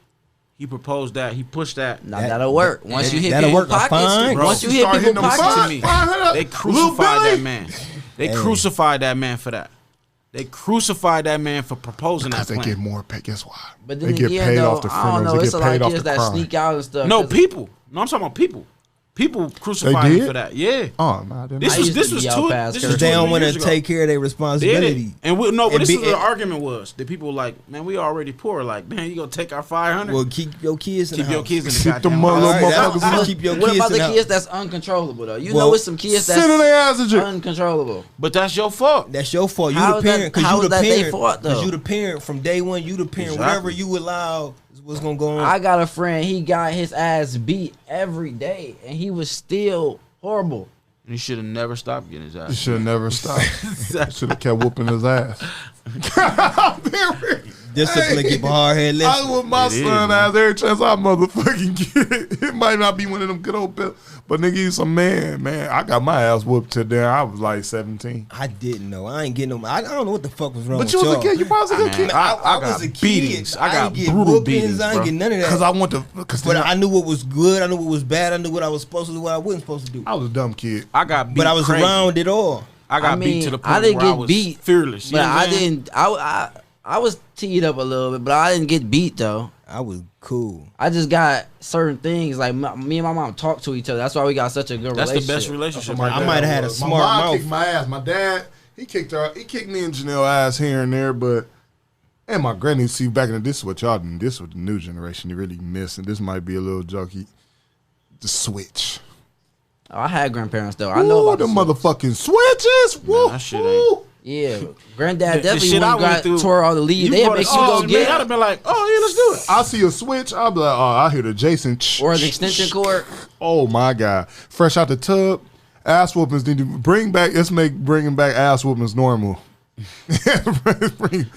He proposed that. He pushed that. Now that'll work. Once you hit that'll people's work, a pockets, fine? once you Bro, hit start hitting people's them pockets, fines. to me. 500. They Little crucified Billy. that man. They crucified that man for that. They crucified that man for proposing Because that they get plan. more pay. Guess why? but They then get again, paid though, off the I don't criminals. know. They It's get a lot paid of off kids the that crime. sneak out and stuff. No, 'cause people. No, I'm talking about people. People crucified They him did? for that. Yeah. Oh, no, I didn't. This I was used this to was be out two. past This curfew. was Because they don't 20 want to years ago. take care of their Did it? responsibility. And but And this be- is what the argument was. The people like, man, we already poor. Like, man, you gonna take our 500? Well, keep your kids in Keep the your house. kids in the Keep goddamn them house. little All right, motherfuckers that's- in keep your what kids about in the the kids house. that's uncontrollable though? You Well, know, it's some kids that's Sending their ass to jail. uncontrollable. But that's your fault. That's your fault. You How the is that- parent. Because how you is the that they parent. fault, though? Because you the parent from day one. You the parent. Exactly. Whatever you allow is what's gonna go on. I got a friend. He got his ass beat every day, and he was still horrible. He should have never stopped getting his You ass. should have never stopped. Should have kept whooping his ass. Discipline, Hey, keep a hard head. I Listen, whoop my It is, son man. ass every chance I motherfucking get. It might not be one of them good old pills, but nigga, he's a man. I got my ass whooped till then. I was like 17. I didn't know. I ain't getting no. I don't know what the fuck was wrong But with you was y'all. a kid. You probably was a good Man, kid. I got was a kid. beatings. I got ain't get brutal whoopings, beatings, I ain't bro. get none of that. Because I want to. Because But I knew what was good. I knew what was bad. I knew what I was supposed to do. What I wasn't supposed to do. I was a dumb kid. I got beat. But I was crazy. around it all. I got I mean, beat to the point I didn't where I get was beat, fearless. You But know what I I'm saying? didn't. I was teed up a little bit, but I didn't get beat though. I was cool. I just got certain things like me and my mom talk to each other. That's why we got such a good That's the relationship. best relationship. I might have had a My smart mom mouth. kicked my ass. My dad, he kicked me and Janelle ass here and there, but and my granny. See, back in this is what y'all do. This is what the new generation you really miss, and this might be a little jokey. The switch. Oh, I had grandparents though. I know about the the motherfucking switches. Woo, that shit woo. Yeah, granddad The definitely shit I went went got through, tore all the leaves. They brought make it- you go man, get I'd have been like, oh yeah, let's do it. I see a switch. I'll be like, oh, I hear the Jason. or an extension cord. Oh my god! Fresh out the tub, ass whoopings. Need to bring back. Let's make bringing back ass whoopings normal.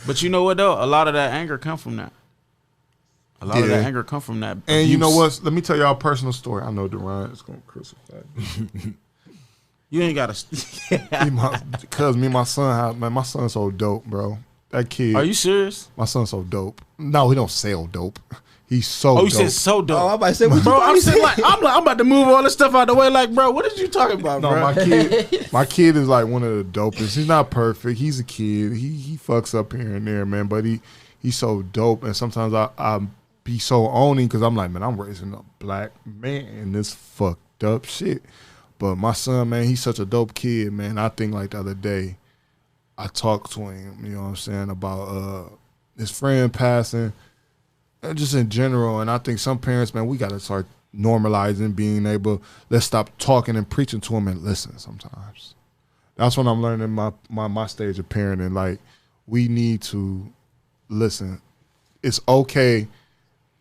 But you know what though? A lot of that anger come from that. A lot of Yeah. that anger come from that. And you know abuse. what? Let me tell y'all a personal story. I know Durant is gonna crucify me. You ain't gotta. Cause me and my son, man, my son's so dope, bro. That kid. Are you serious? My son's so dope. No, he don't sell dope. He's so Oh, you dope. said so dope. Oh, I'm about to say, what you Bro, I'm probably saying said? like I'm about to move all this stuff out the way. Like, bro, what is you talking about, No, bro? my kid is like one of the dopest. He's not perfect. He's a kid. He fucks up here and there, man. But he's so dope, and sometimes I be so owning because I'm like, man, I'm raising a black man in this fucked up shit. But my son, man, he's such a dope kid, man. I think like the other day, I talked to him, you know what I'm saying, about his friend passing, and just in general. And I think some parents, man, we got to start normalizing being able, let's stop talking and preaching to them and listen sometimes. That's what I'm learning my stage of parenting. Like, we need to listen. It's okay.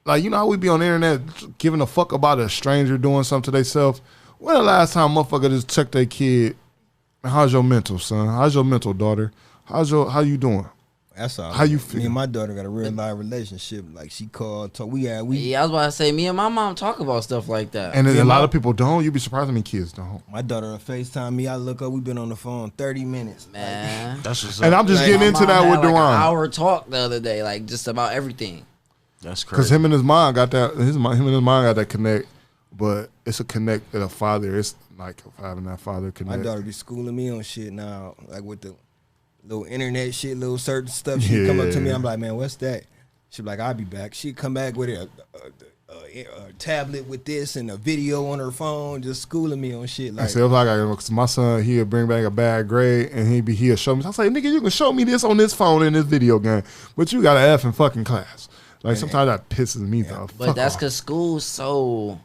Like, you know how we be on the internet giving a fuck about a stranger doing something to themselves? When the last time motherfucker just checked their kid, how's your mental, son? How's your mental, daughter? How you doing? That's all. How you feel? Me and my daughter got a real life relationship. Like, she called, talk. Yeah, I was about to say, me and my mom talk about stuff like that. And a lot of people don't. You'd be surprised how many kids don't. My daughter will FaceTime me. I look up. We've been on the phone 30 minutes. Man. That's just and I'm just Like, getting into that with like Dewan. an hour talk the other day, like just about everything. That's crazy. Because him and his mom got that. Him and his mom got that connect, but it's a connect that a father. It's like having that father connect. My daughter be schooling me on shit now, like with the little internet shit, little certain stuff. She come up to me. I'm like, man, what's that? She be like, I'll be back. She come back with a tablet with this and a video on her phone, just schooling me on shit. Like, I said, cause my son, he'll bring back a bad grade and he'll show me. I say, nigga, you can show me this on this phone in this video game, but you got an F in fucking class. Like, sometimes that pisses me off. But that's because school's so.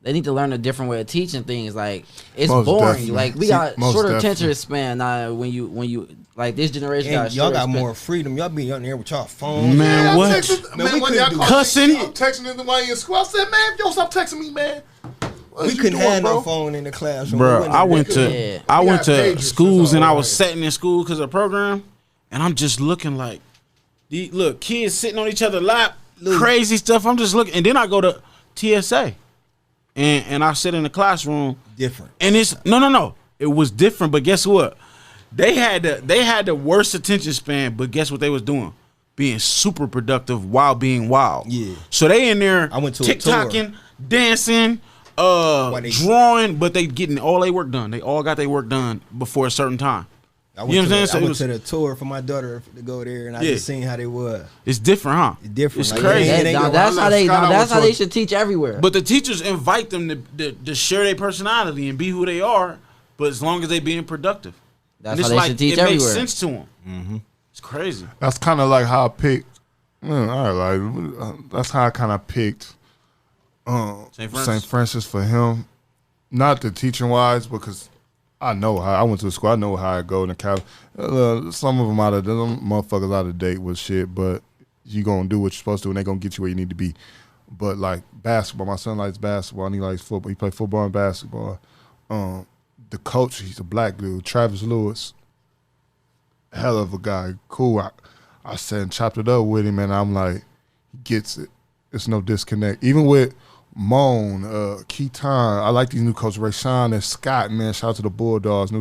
They need to learn a different way of teaching things. Like, it's Most boring. definitely. Like, we got shorter definitely. attention span now. When you like this generation, and got y'all got shorter more freedom. Y'all be out there with y'all phones. Man, what? Man, we couldn't do cussing. I'm texting somebody in school. I said, man, yo, stop texting me, man. We couldn't have no phone in the classroom. Bro, We I went to to schools and I was set. sitting in school because of the program, and I'm just looking like, look, kids sitting on each other's lap, crazy stuff. I'm just looking, and then I go to TSA, and I sit in the classroom. different. And it's no. It was different, but guess what? They had the worst attention span, but guess what they was doing? Being super productive while being wild. Yeah. So they in there I went to a TikToking, dancing, drawing, but they getting all their work done. They all got their work done before a certain time. I went to the tour for my daughter to go there, and I just seen how they was. It's different, huh? It's different. It's Like, crazy. That's how they should teach everywhere. But the teachers invite them to share their personality and be who they are, but as long as they being productive. That's how they should teach everywhere. It makes sense to them. Mm-hmm. It's crazy. That's kind of like how I picked. That's how I kind of picked St. Francis for him. Not the teaching wise, because I know how I went to school. I know how I go in the Cal. Some of them motherfuckers out of date with shit, but you gonna do what you're supposed to, and they gonna get you where you need to be. But like basketball, my son likes basketball, and he likes football. He play football and basketball. The coach, he's a black dude, Travis Lewis. Hell of a guy, cool. I sat and chopped it up with him, and I'm like, he gets it. It's no disconnect. Even with Moan, Keaton, I like these new coaches, Rayshawn and Scott, man. Shout out to the Bulldogs.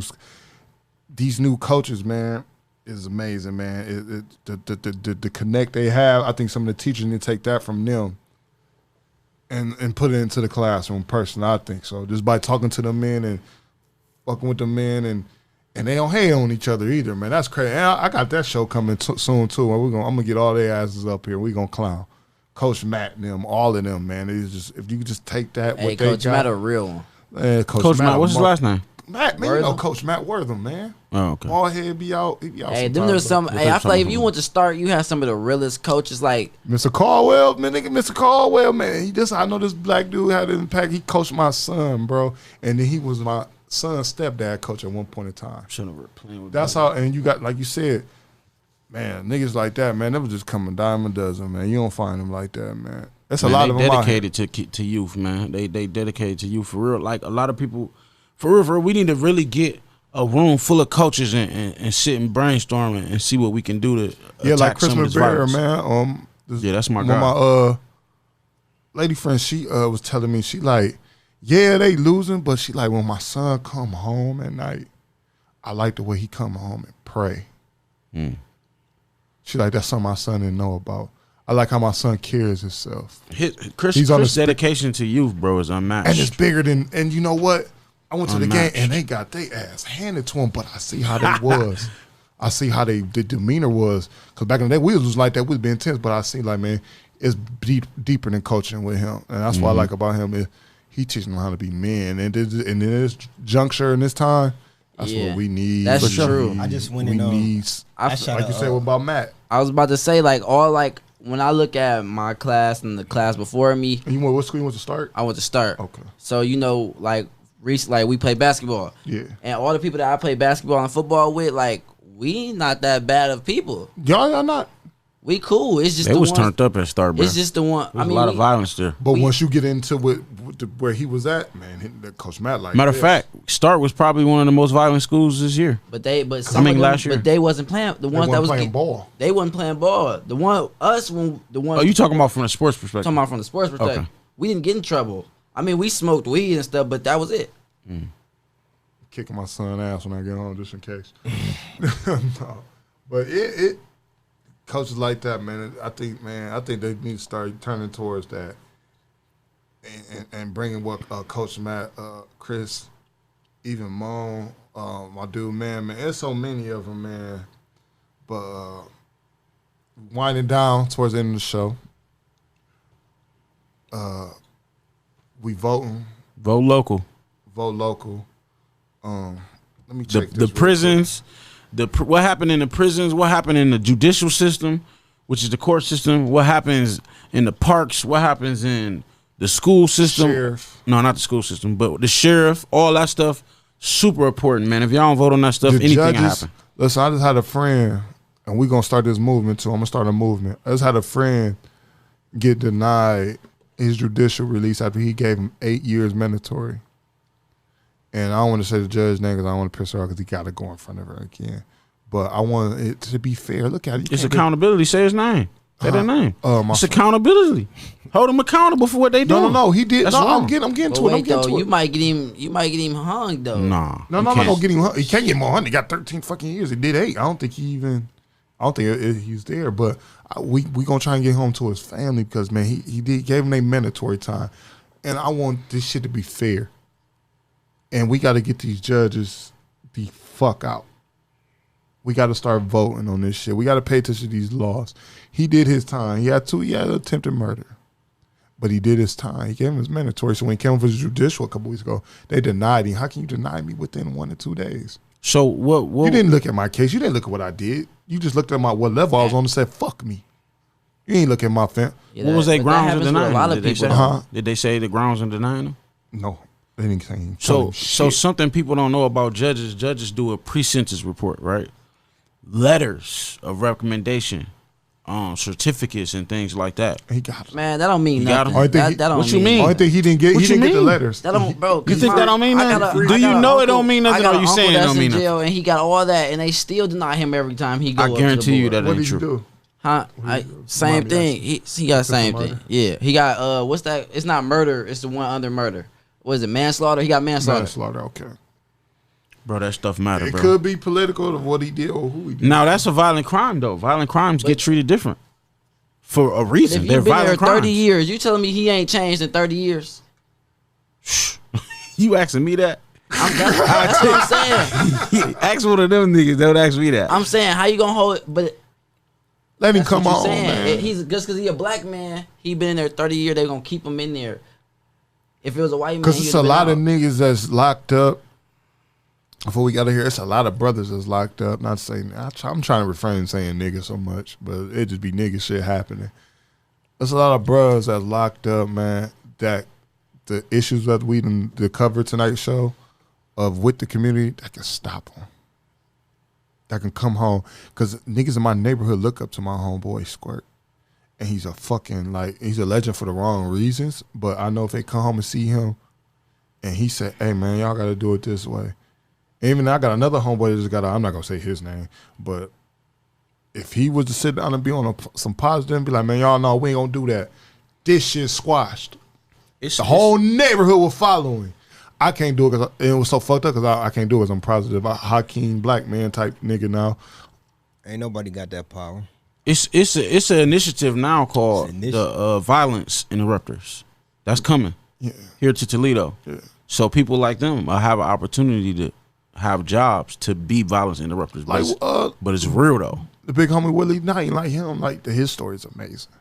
These new coaches, man, is amazing, man. The connect they have, I think some of the teachers need to take that from them and put it into the classroom personally, I think so. Just by talking to the men and fucking with the men, and they don't hate on each other either, man. That's crazy. And I got that show coming soon too. I'm gonna get all their asses up here. We gonna clown Coach Matt and them, all of them, man. It's just, if you could just take that, hey, what Coach they got, Matt a real one. Man, Coach Matt, what's his last name? Matt, man, you know Coach Matt Wortham, man. Oh, okay. Ballhead be out. He be out. Hey, them there's some. Hey, I feel like if you want to start, you have some of the realest coaches. Like Mr. Caldwell, man, nigga, Mr. Caldwell, man. I know this black dude had an impact. He coached my son, bro, and then he was my son's stepdad coach at one point in time. That's how. And you got, like you said, man, niggas like that, man. They was just coming dime a dozen, man. You don't find them like that, man. That's a lot of them dedicated to youth, man. They dedicated to youth for real. Like a lot of people, for real, we need to really get a room full of coaches and sit and brainstorm and see what we can do to attack like Chris some of this McBrayer, virus. man. That's my guy. My lady friend, she was telling me, she like, yeah, they losing, but she like, when my son come home at night, I like the way he come home and pray. She like, that's something my son didn't know about. I like how my son carries himself. Chris' dedication to youth, bro, is unmatched. And it's bigger than, and you know what? I went to the game and they got their ass handed to them, but I see how they was. I see how the demeanor was. Because back in the day, we was like that. We'd be intense. But I see, like, man, it's deeper than coaching with him. And that's what I like about him is he teaching them how to be men. And in this juncture in this time, that's what we need. That's true. I just went in like you said about Matt. I was about to say, like, when I look at my class and the class before me. And you went, what school you went to start? I went to start. Okay. So, like we play basketball. Yeah. And all the people that I play basketball and football with, like, we not that bad of people. Y'all not. We cool. It's just they was turned up at start, bro. It's just the one. There's a lot of violence there. But once you get into where he was at, man, Coach Matt like. Matter of fact, Start was probably one of the most violent schools this year. But last year. But they wasn't playing. The ones that was playing ball. They wasn't playing ball. The one. Oh, you talking about from the sports perspective? Talking about from the sports perspective. Okay. We didn't get in trouble. I mean, we smoked weed and stuff, but that was it. Kicking my son's ass when I get home, just in case. No. But it coaches like that, man. I think they need to start turning towards that and bringing what Coach Matt, Chris, even Moan, my dude, man. There's so many of them, man. But winding down towards the end of the show, we voting. Vote local. Vote local. Let me check the prisons. What happened in the prisons? What happened in the judicial system, which is the court system? What happens in the parks? What happens in the school system? Sheriff. No, not the school system, but the sheriff. All that stuff, super important, man. If y'all don't vote on that stuff, anything can happen. Listen, I just had a friend, and we're gonna start this movement too. I'm gonna start a movement. I just had a friend get denied his judicial release after he gave him 8 years mandatory. And I don't want to say the judge's name because I don't want to piss her off because he got to go in front of her again. But I want it to be fair. Look at it. It's accountability. Say his name. Say that name. It's accountability. Hold him accountable for what they do. No. He did. That's I'm wrong. getting to it. I'm getting to it. You might get him hung though. Nah. No, don't get him hung. He can't get him hung. He got 13 fucking years. He did 8. I don't think he's there. But we gonna try and get home to his family because, man, he gave him a mandatory time. And I want this shit to be fair. And we got to get these judges the fuck out. We got to start voting on this shit. We got to pay attention to these laws. He did his time. He had attempted murder. But he did his time. He gave him his mandatory. So when he came for his judicial a couple weeks ago, they denied him. How can you deny me within 1 to 2 days? So what you didn't look at my case. You didn't look at what I did. You just looked at what level I was on and said, fuck me. You ain't look at my fam. What was their grounds in denying him? Did they say the grounds in denying him? No. They didn't say anything. So something people don't know about judges. Judges do a pre-sentence report, right? Letters of recommendation, certificates and things like that. He got it. Man, that don't mean nothing. That don't what you mean? Only thing he didn't get the letters. That don't, bro. You think that don't mean nothing? Do you know it don't mean nothing? Or you saying it don't mean nothing? And he got all that, and they still deny him every time he go. I guarantee you that what ain't did true. He do? Huh? Same thing. He got the same thing. Yeah, he got what's that? It's not murder. It's the one under murder. What is it? Manslaughter? He got manslaughter. Manslaughter, okay. Bro, that stuff matter, bro. It could be political of what he did or who he did. Now, that's a violent crime, though. Violent crimes get treated different for a reason. If They're you've been violent there 30 crimes. years, you telling me he ain't changed in 30 years? You asking me that? That's what I'm saying. Ask one of them niggas. Don't ask me that. I'm saying, how you gonna hold it? But let him come on, man. He's just because he a black man. He been in there 30 years. They gonna keep him in there. If it was a white man, because it's a lot of niggas that's locked up. Before we got here, it's a lot of brothers that's locked up. Not saying I'm trying to refrain from saying nigga so much, but it just be nigga shit happening. There's a lot of brothers that's locked up, man. That the issues that we done the cover tonight show of with the community that can stop them. That can come home because niggas in my neighborhood look up to my homeboy Squirt. And he's a fucking, he's a legend for the wrong reasons. But I know if they come home and see him and he said, hey, man, y'all got to do it this way. And even I got another homeboy that just got I'm not going to say his name, but if he was to sit down and be on some positive and be like, man, y'all know we ain't going to do that. This shit squashed. The whole neighborhood will follow him. I can't do it because it was so fucked up because I can't do it because I'm positive. Hakeem black man type nigga now. Ain't nobody got that power. It's an initiative now called the Violence Interrupters. That's coming here to Toledo. Yeah. So people like them have an opportunity to have jobs to be violence interrupters. Like, but it's real though. The big homie Willie Knight, like him, like his story is amazing.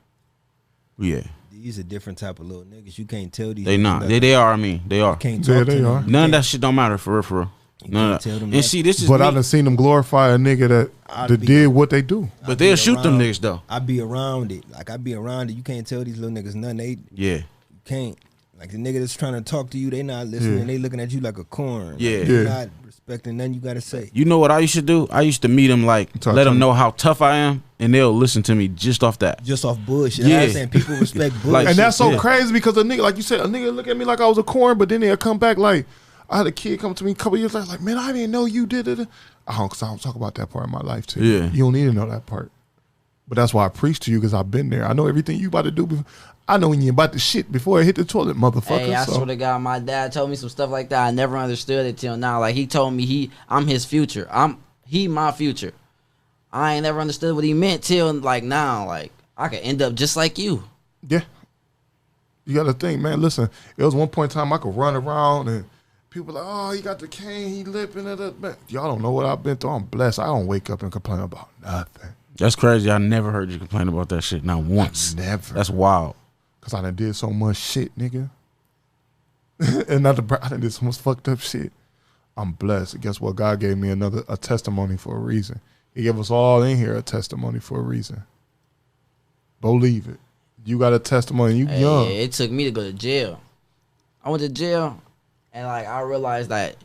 Yeah. These are different type of little niggas. You can't tell these. They not. They are. I mean, they are. You can't Yeah, talk they to are. them. None of that shit don't matter for real. None of that. tell them And nothing. see, this is But me. I done seen them glorify a nigga that did what they do. But they'll shoot them niggas though. I be around it. Like I be around it. You can't tell these little niggas nothing. They Yeah. you can't. Like the nigga that's trying to talk to you, they not listening. Yeah. They looking at you like a corn. Like, Yeah. they Yeah. not respecting nothing you gotta say. You know what I used to do? I used to meet them like Talk let to them me. know how tough I am, and they'll listen to me just off that. Just off bullshit. Yeah. I'm saying people respect bullshit. Like, And that's so Yeah. crazy because a nigga, like you said, a nigga look at me like I was a corn, but then they'll come back like, I had a kid come to me a couple years later, like, man, I didn't know you did it. I don't talk about that part of my life too. Yeah. You don't need to know that part. But that's why I preach to you because I've been there. I know everything you about to do. I know when you about to shit before it hit the toilet, motherfucker. Hey, I so. swear to God, my dad told me some stuff like that. I never understood it till now. Like he told me I'm his future. He my future. I ain't never understood what he meant till like now. Like I could end up just like you. Yeah. You got to think, man. Listen, it was one point in time I could run around and people like, oh, he got the cane, he lipping it up. Man, y'all don't know what I've been through. I'm blessed. I don't wake up and complain about nothing. That's crazy. I never heard you complain about that shit. Not once. Never. That's wild. Because I done did so much shit, nigga. And not the I done did so much fucked up shit. I'm blessed. Guess what? God gave me a testimony for a reason. He gave us all in here a testimony for a reason. Believe it. You got a testimony. You Hey, young. it took me to go to jail. I went to jail, and like I realized that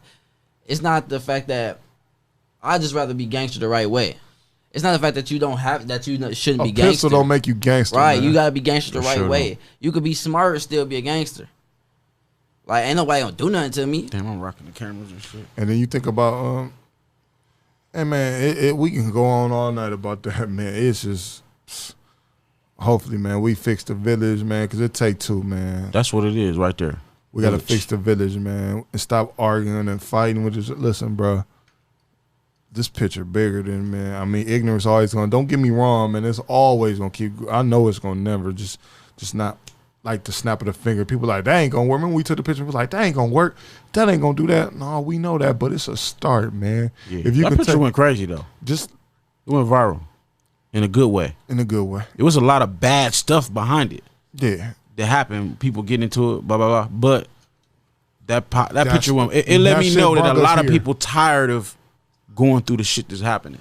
it's not the fact that I just rather be gangster the right way. It's not the fact that you don't have that you shouldn't A be pistol gangster. don't make you gangster. Right, man. you gotta be gangster the For right sure way. You could be smart and still be a gangster. Like ain't nobody gonna do nothing to me. Damn, I'm rocking the cameras and shit. And then you think about, and man, we can go on all night about that, man. It's just, hopefully, man, we fix the village, man, because it take two, man. That's what it is right there. We got to Village. fix the village, man, and stop arguing and fighting with this. Listen, bro, this picture bigger than, man. I mean, ignorance always going to, don't get me wrong, man. It's always going to keep, I know it's going to never just not like the snap of the finger. People like, that ain't going to work. Remember we took the picture, people like, that ain't going to work. That ain't going to do that. No, we know that, but it's a start, man. Yeah. If you that can picture take, went crazy though. just It went viral in a good way. in a good way. It was a lot of bad stuff behind it Yeah. that happened. People getting into it, blah blah blah. But that That's- picture went. It let that me shit know that brought a us lot of here. people tired of going through the shit that's happening.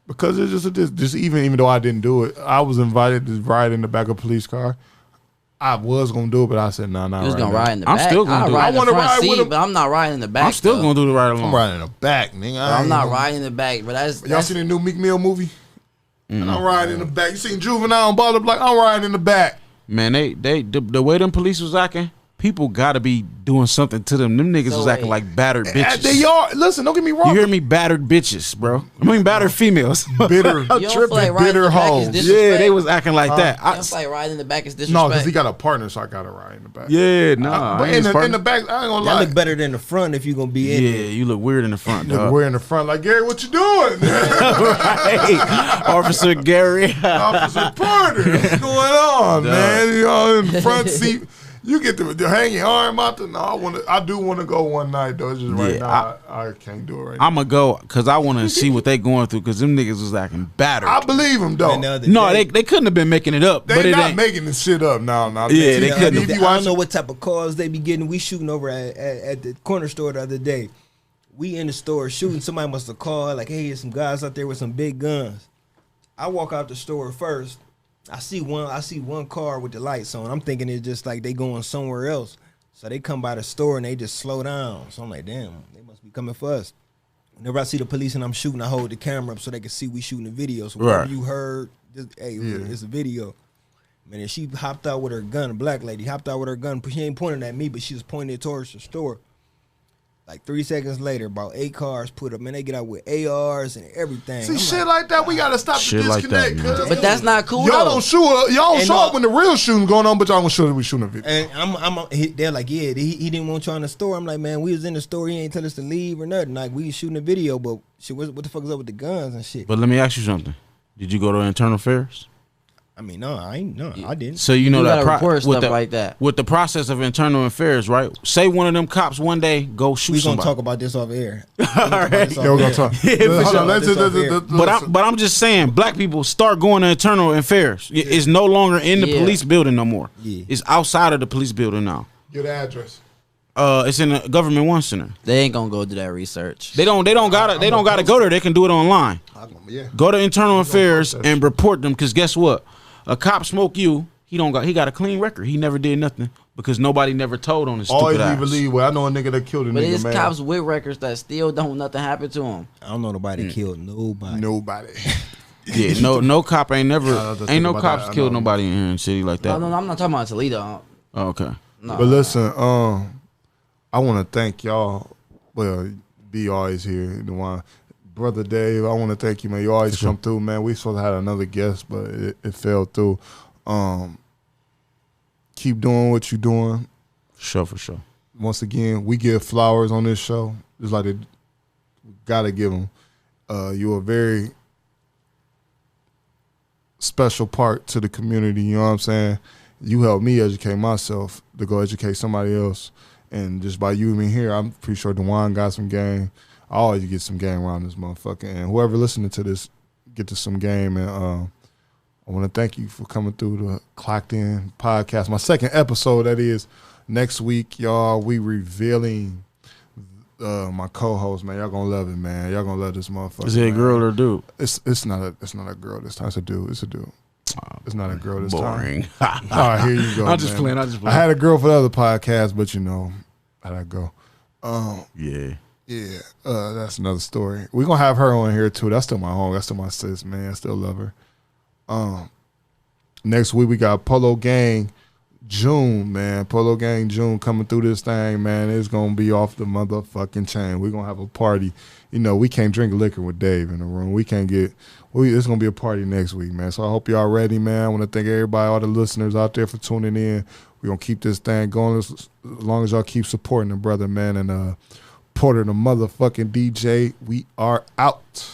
Because it's just even though I didn't do it, I was invited to ride in the back of a police car. I was gonna do it, but I said, no, not You was right gonna now. ride in the I'm back. still gonna I'll do it. ride I in the wanna front ride with seat, him. but I'm not riding in the back. I'm still though. gonna do the right along. I'm riding in the back, nigga. I'm not riding in the back, but Y'all seen the new Meek Mill movie? And I'm riding in the back. You seen Juvenile and Butler Block? I'm riding in the back. Man, the way them police was acting, people gotta be doing something to them. Them niggas So was acting wait. like battered bitches. They are. Listen, don't get me wrong. You hear me? Battered bitches, bro. I mean battered females. Bitter, You don't feel like riding in bitter the back is hoes. disrespect? Yeah, they was acting like that. You don't feel like riding in the back is disrespect. No, because he got a partner, so I got to ride in the back. Yeah, nah. But I ain't his in partner. the back, I ain't gonna That lie. look better than the front if you gonna be in Yeah, there. you look weird in the front, Look, dog. we're in the front. Like, Gary, what you doing? Right. Officer Gary. Officer Porter, what's going on, man? You know, in the front seat. You get to hang your arm out there. No, I do want to go one night though. It's just right Yeah, now I can't do it right now. I'ma go because I want to see what they going through because them niggas was acting battered. I believe him though. And the other No, day- they couldn't have been making it up, but They it not ain't. making this shit up now. Yeah, they couldn't. If I you don't watch know what type of calls they be getting. We shooting over at the corner store the other day. We in the store shooting. Somebody must have called like, "Hey, there's some guys out there with some big guns." I walk out the store first. I see one car with the lights on. I'm thinking it's just like they going somewhere else. So they come by the store and they just slow down. So I'm like, damn, they must be coming for us. Whenever I see the police and I'm shooting, I hold the camera up so they can see we shooting the video. So whatever Right. you heard, just, hey, it's a video. Man, and she hopped out with her gun, a black lady hopped out with her gun. She ain't pointing at me, but she was pointing it towards the store. Like 3 seconds later, about 8 cars put up. Man, they get out with ARs and everything. See I'm shit like that, we gotta stop the Shit like disconnect. that, man. cuz. But that's not cool Y'all though. don't shoot. Y'all don't And show no- up when the real shooting going on, but y'all gonna show that we shooting a video. And they're like, yeah, he didn't want you in the store. I'm like, man, we was in the store. He ain't tell us to leave or nothing. Like, we was shooting a video, but shit, what the fuck is up with the guns and shit? But let me ask you something. Did you go to internal affairs? I mean, no, I ain't. No, I didn't. So you know that gotta report stuff like that. With the process of internal affairs, right? Say one of them cops one day go shoot We gonna somebody. talk about this off air. All right. Yeah, we're gonna talk. Hold on, But I'm just saying, black people start going to internal affairs. It's no longer in the police building no more. Yeah. It's outside of the police building now. Get the address. It's in the government one center. They ain't gonna go do that research. They don't gotta go there. They can do it online. Yeah. Go to internal affairs and report them. Cause guess what? A cop smoke you. He got a clean record. He never did nothing because nobody never told on his stupid ass. Believe. Well, I know a nigga that killed a But nigga, it's man. cops with records that still don't nothing happen to them. I don't know nobody killed nobody. Nobody. Yeah, no cop ain't never ain't no about cops that. I killed know. nobody in here in the city like that. No, I'm not talking about Toledo. Oh, okay. No. But listen, I want to thank y'all. Well, B always here, the one. Brother Dave, I want to thank you, man. You always come through, man. We supposed to have another guest, but it fell through. Keep doing what you're doing. For sure. Once again, we give flowers on this show. Just like we gotta give them. You're a very special part to the community. You know what I'm saying? You helped me educate myself to go educate somebody else. And just by you being here, I'm pretty sure DeJuan got some game. I always get some game around this motherfucker. And whoever listening to this, get to some game. And I want to thank you for coming through the Clocked In podcast. My second episode, that is. Next week, y'all, we revealing my co-host, man. Y'all gonna love it, man. Y'all gonna love this motherfucker. Is it a girl or a dude? It's not a girl this time. It's a dude. It's a dude. It's not a girl this Boring. time. All right, here you go. I'm just man. playing. I had a girl for the other podcast, but you know, how'd I go? Yeah. Yeah, that's another story. We're gonna have her on here too. That's still my home. That's still my sis, man. I still love her. Next week we got Polo Gang June, man. Polo Gang June coming through this thing, man. It's gonna be off the motherfucking chain. We're gonna have a party. You know, we can't drink liquor with Dave in the room. It's gonna be a party next week, man. So I hope y'all ready, man. I wanna thank everybody, all the listeners out there for tuning in. We're gonna keep this thing going as long as y'all keep supporting the brother, man. And Porter, the motherfucking DJ, we are out.